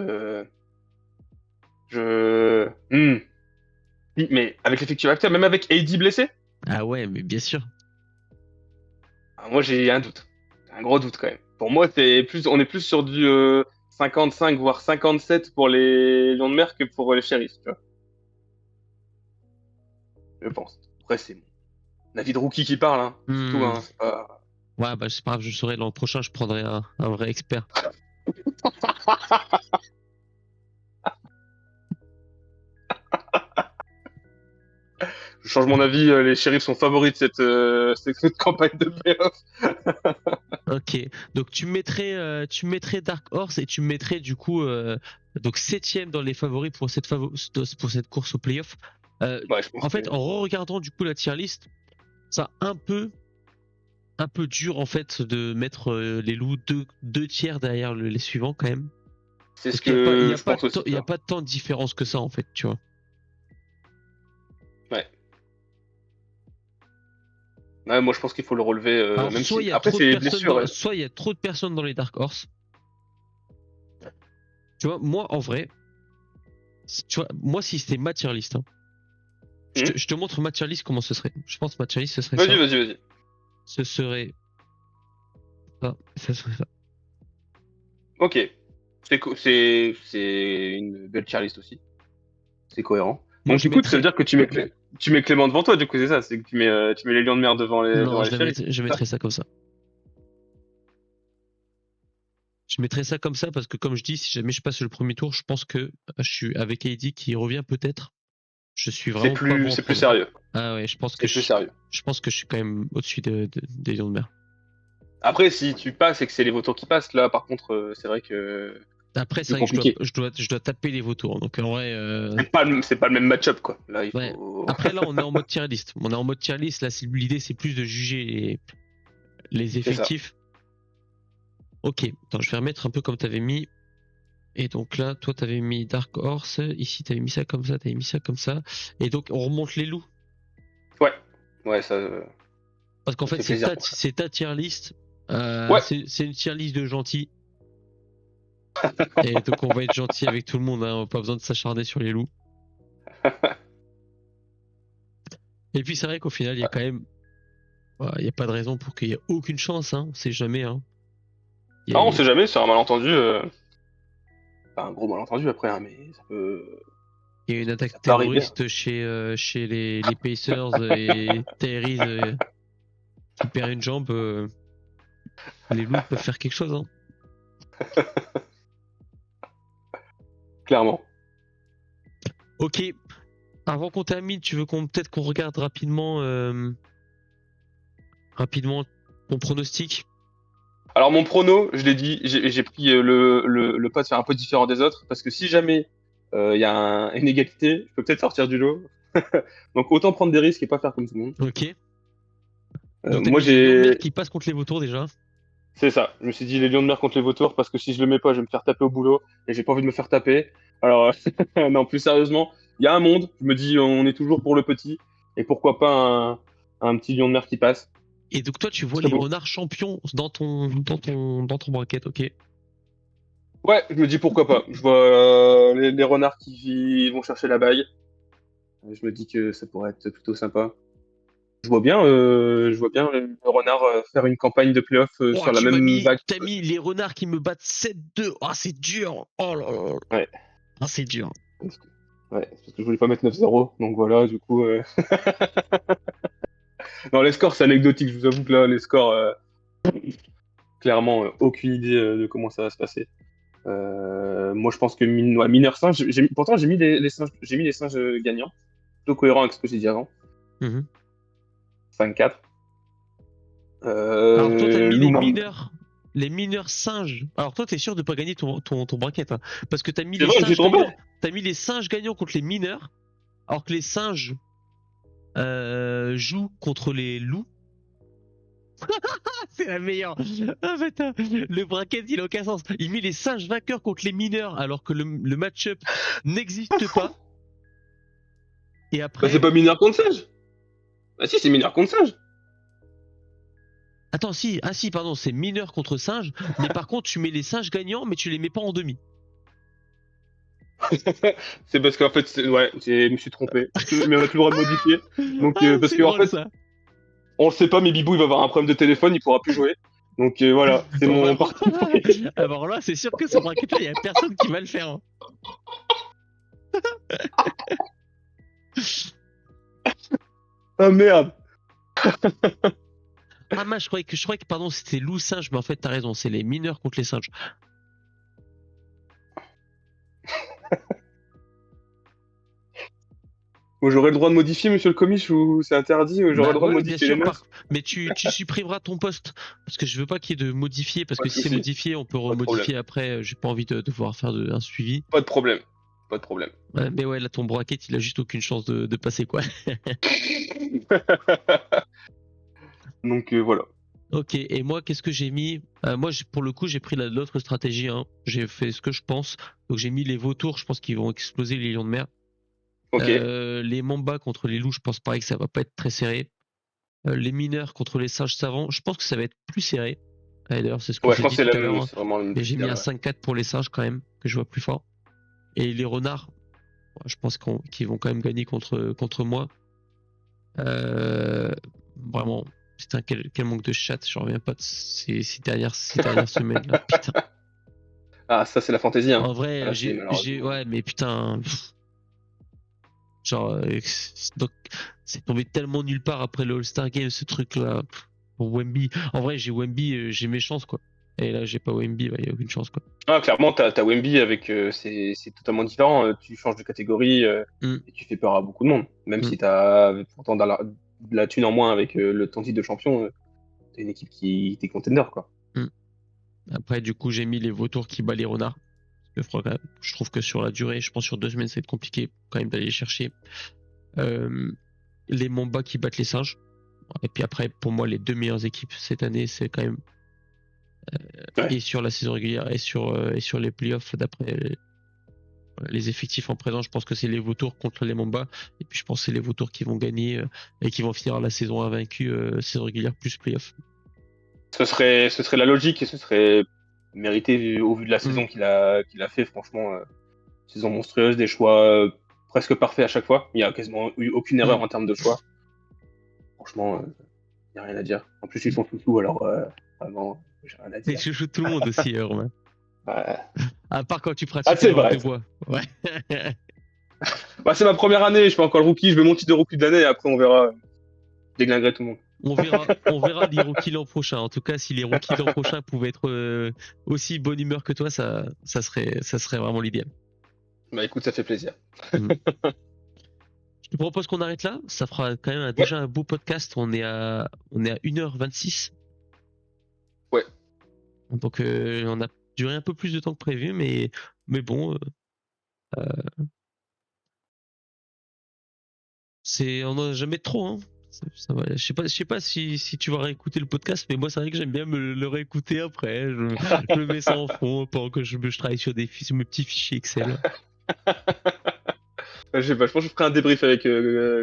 je. Oui, mais avec l'effectif actuel, même avec AD blessé, Ah ouais, mais bien sûr. moi j'ai un doute. Un gros doute quand même. Pour moi, on est plus sur du 55 voire 57 pour les Lions de Mer que pour les Sheriffs, tu vois. Je pense. Après, c'est mon avis de rookie qui parle, hein. C'est tout, Hmm. hein. C'est pas. Ouais, bah c'est pas grave, je saurai l'an prochain, je prendrai un vrai expert. Je change mon avis, les Sheriffs sont favoris de cette campagne de playoff. Ok, donc tu me mettrais Dark Horse et tu me mettrais du coup donc septième dans les favoris pour cette course au playoff. Ouais, je pense En fait, que- en re-regardant du coup la tier list, ça un peu dur en fait de mettre les loups deux tiers derrière les suivants quand même. c'est Parce ce qu'il n'y que a je pas, pense aussi, tu y a vois. pas tant de différence que ça en fait, tu vois. Ouais. Ouais, moi, je pense qu'il faut le relever, Alors même soit si. il y a Après, trop de c'est les personnes blessures. dans, soit il y a trop de personnes dans les Dark Horse. Tu vois, moi en vrai, tu vois, moi si c'était ma tier list, hein, je te montre ma tier list comment ce serait. Je pense que ma tier list ce serait Vas-y, ça. vas-y, vas-y. Ce serait ça serait ça. Ok. C'est une belle tier list aussi. C'est cohérent. Moi Donc, je écoute, ça veut mettrais, dire que tu mets Clément devant toi, du coup, c'est ça. C'est que tu mets les Lions de mer devant non, les Shérifs. je Ça. mettrais ça comme ça. Je mettrais ça comme ça parce que comme je dis, si jamais je passe le premier tour, je pense que je suis avec AD qui revient peut-être. Je suis vraiment pas bon en C'est plus prono. sérieux. Ah ouais, C'est plus sérieux. je pense que je suis quand même au-dessus des Lions de mer. Après, si tu passes et que c'est les vautours qui passent, là, par contre, c'est vrai que Après, c'est c'est plus vrai que compliqué. je dois taper les vautours. Donc en vrai, C'est pas le même match-up, quoi. Là, il ouais. faut. Après là, on est en mode tier list. On est en mode tier list. Là, l'idée c'est plus de juger les C'est ça. effectifs. Ok, attends, je vais remettre un peu comme t'avais mis. Et donc là, toi, t'avais mis Dark Horse. Ici, t'avais mis ça comme ça, t'avais mis ça comme ça. Et donc, on remonte les loups. Ouais. Ouais, Parce qu'en ça me fait, fait plaisir. c'est ta tier list. Ouais. C'est une tier list de gentils. Et donc, on va être gentil avec tout le monde. Hein. On n'a pas besoin de s'acharner sur les loups. Et puis, c'est vrai qu'au final, il y a quand même. Il n'y a pas de raison pour qu'il n'y ait aucune chance. Hein. On sait jamais. Hein. Il y Ah, a, on il y a- sait jamais, c'est un malentendu. Pas un gros malentendu après, hein, mais il y a une attaque ça peut arriver. terroriste chez les Pacers et Tyrese qui perd une jambe. Les loups peuvent faire quelque chose. Hein. Clairement. Ok. Avant qu'on termine, tu veux peut-être qu'on regarde rapidement ton pronostic. Alors, mon prono, je l'ai dit, j'ai pris le pas de faire un peu différent des autres, parce que si jamais il y a une égalité, je peux peut-être sortir du lot. Donc, autant prendre des risques et pas faire comme tout le monde. Ok. Donc t'as Moi, mis les lions de mer j'ai. qui passent contre les vautours déjà. C'est ça. Je me suis dit les Lions de mer contre les vautours, parce que si je le mets pas, je vais me faire taper au boulot, et j'ai pas envie de me faire taper. Alors, non, plus sérieusement, il y a un monde, je me dis, on est toujours pour le petit, et pourquoi pas un petit lion de mer qui passe. Et donc toi tu vois Ce serait les beau. renards champions dans ton bracket, ok. Ouais, je me dis pourquoi pas. Je vois les renards qui vont chercher la bague. Je me dis que ça pourrait être plutôt sympa. Je vois bien le renard faire une campagne de playoff Oh, sur la même vague. t'as mis les renards qui me battent 7-2. Ah, c'est dur. Oh là là. Ouais. Ah, c'est dur. Parce que, ouais, parce que je voulais pas mettre 9-0. Donc voilà, du coup. Non, les scores, c'est anecdotique. Je vous avoue que là, les scores, clairement, aucune idée de comment ça va se passer. Moi, je pense que mineur singe. Pourtant, j'ai mis les singes, j'ai mis les singes gagnants. Plutôt cohérent avec ce que j'ai dit avant. Mhm. 5-4. Alors toi t'as mis Lou les mineurs singes. Alors toi t'es sûr de pas gagner ton bracket, hein, parce que t'as mis C'est les vrai, je me suis singes trompé. gagnants. T'as mis les singes gagnants contre les mineurs, alors que les singes jouent contre les loups. C'est la meilleure. Ah putain, le bracket il a aucun sens. Il met les singes vainqueurs contre les mineurs alors que le match-up n'existe pas. Et Bah, c'est après, pas mineur contre singe. Bah, si, c'est mineur contre singe. attends si, ah si pardon, c'est mineur contre singes, mais par contre tu mets les singes gagnants mais tu les mets pas en demi. C'est parce qu'en fait, ouais, je me suis trompé. Mais on a plus le droit de modifier. Donc, Ah parce c'est qu'en drôle fait, ça. on le sait pas, mais Bibou, il va avoir un problème de téléphone, il pourra plus jouer. Donc, voilà, c'est Bon, mon bah, parti pris. alors là c'est sûr que ce bracket là il y a personne qui va le faire. Hein. Ah merde. Ah je croyais que pardon c'était loup singe, mais en fait t'as raison, c'est les mineurs contre les singes. Bon, j'aurais le droit de modifier, monsieur le commis, ou c'est interdit? J'aurais le Bah droit de ouais, bien modifier les sûr, notes? mais tu supprimeras ton poste parce que je veux pas qu'il y ait de modifier parce Pas que de si c'est souci, modifié, on peut pas de problème. remodifier après. J'ai pas envie de devoir faire un suivi. Pas de problème. pas de problème. Ouais, mais ouais, là, ton bracket, il a juste aucune chance de passer, quoi. Donc voilà. Ok, et moi, qu'est-ce que j'ai mis? Moi, pour le coup, j'ai pris l'autre stratégie, hein. J'ai fait ce que je pense. Donc, j'ai mis les vautours, je pense qu'ils vont exploser les lions de mer. Ok. Les mambas contre les loups, je pense pareil que ça va pas être très serré. Les mineurs contre les sages savants, je pense que ça va être plus serré. D'ailleurs, c'est ce que Ouais, je j'ai pense dit que tout à l'heure, hein. c'est vraiment le même Mais j'ai mis un critère. 5-4 pour les sages quand même, que je vois plus fort. Et les renards, je pense qu'ils vont quand même gagner contre moi. Vraiment, putain, quel manque de chat, je reviens pas de ces dernières semaines là, putain. Ah, ça, c'est la fantaisie, hein. En vrai, Là, c'est malheureusement. ouais, mais putain, genre, donc, c'est tombé tellement nulle part après le All-Star Game, ce truc-là, pour Wemby. En vrai, j'ai Wemby, j'ai mes chances, quoi. Et là, j'ai pas Wemby, bah, y a aucune chance, quoi. Ah, clairement, t'as Wemby avec. C'est totalement différent. Tu changes de catégorie Mm, et tu fais peur à beaucoup de monde. Même mm, si t'as pourtant de la thune en moins avec ton titre de champion, t'as une équipe qui t'es contender, quoi. mm. Après, du coup, j'ai mis les vautours qui battent les renards. Je trouve que sur la durée, je pense sur 2 semaines, ça va être compliqué quand même d'aller les chercher. Euh, les Mambas qui battent les singes. Et puis après, pour moi, les deux meilleures équipes cette année, c'est quand même Ouais. et sur la saison régulière et sur les playoffs d'après les effectifs en présent. Je pense que c'est les Vautours contre les Mambas. Et puis je pense que c'est les Vautours qui vont gagner et qui vont finir la saison invaincue, saison régulière plus playoff. Ce serait la logique et ce serait mérité au vu de la Mm, saison qu'il a fait, franchement. Saison monstrueuse, des choix presque parfaits à chaque fois. Il n'y a quasiment eu aucune erreur mm, en termes de choix. Franchement, il n'y a rien à dire. En plus, ils mm. sont sous alors vraiment, j'ai rien à Et dire. je joue tout le monde aussi, Romain. Ouais. À part quand tu Ah, pratiques la c'est langue vrai. de bois. Ouais. Bah, c'est ma première année, je fais encore le rookie, je veux mon titre de rookie de l'année et après on verra déglinguer tout le monde. On verra les rookies l'an prochain. En tout cas, si les rookies l'an prochain pouvaient être aussi bonne humeur que toi, ça serait vraiment l'idéal. Bah écoute, ça fait plaisir. Mm. Je te propose qu'on arrête là. Ça fera quand même Ouais, déjà un beau podcast. On est à 1h26. ouais. Donc, on a duré un peu plus de temps que prévu, mais bon, on en a jamais trop, hein. Ça va. Je sais pas si tu vas réécouter le podcast, mais moi, c'est vrai que j'aime bien le réécouter après. Je me mets ça en fond pendant que je travaille sur mes petits fichiers Excel. Je sais pas, je pense que je ferai un débrief avec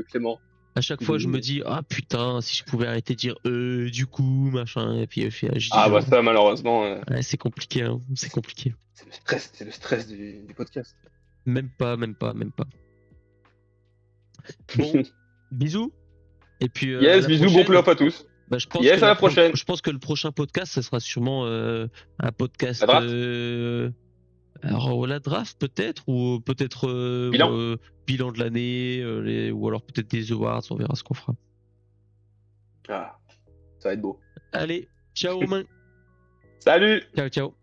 Clément. À chaque fois, je me Il- dis, ah putain, si je pouvais arrêter de dire, du coup, machin. Et puis, je dis Ah bah non. ça, malheureusement, Ouais, c'est compliqué, hein. C'est compliqué. c'est le stress du podcast. Même pas, même pas, même pas. Bon, bisous. Et puis, à Yes, la bisous, bon prochaine. playoff à tous. Bah, Yes, à la prochaine. je pense que le prochain podcast, ça sera sûrement un La podcast. draft, Alors, la draft peut-être, ou peut-être bilan. bilan de l'année, ou alors peut-être des awards, on verra ce qu'on fera. Ah, ça va être beau. Allez, ciao Romain. Salut! Ciao, ciao.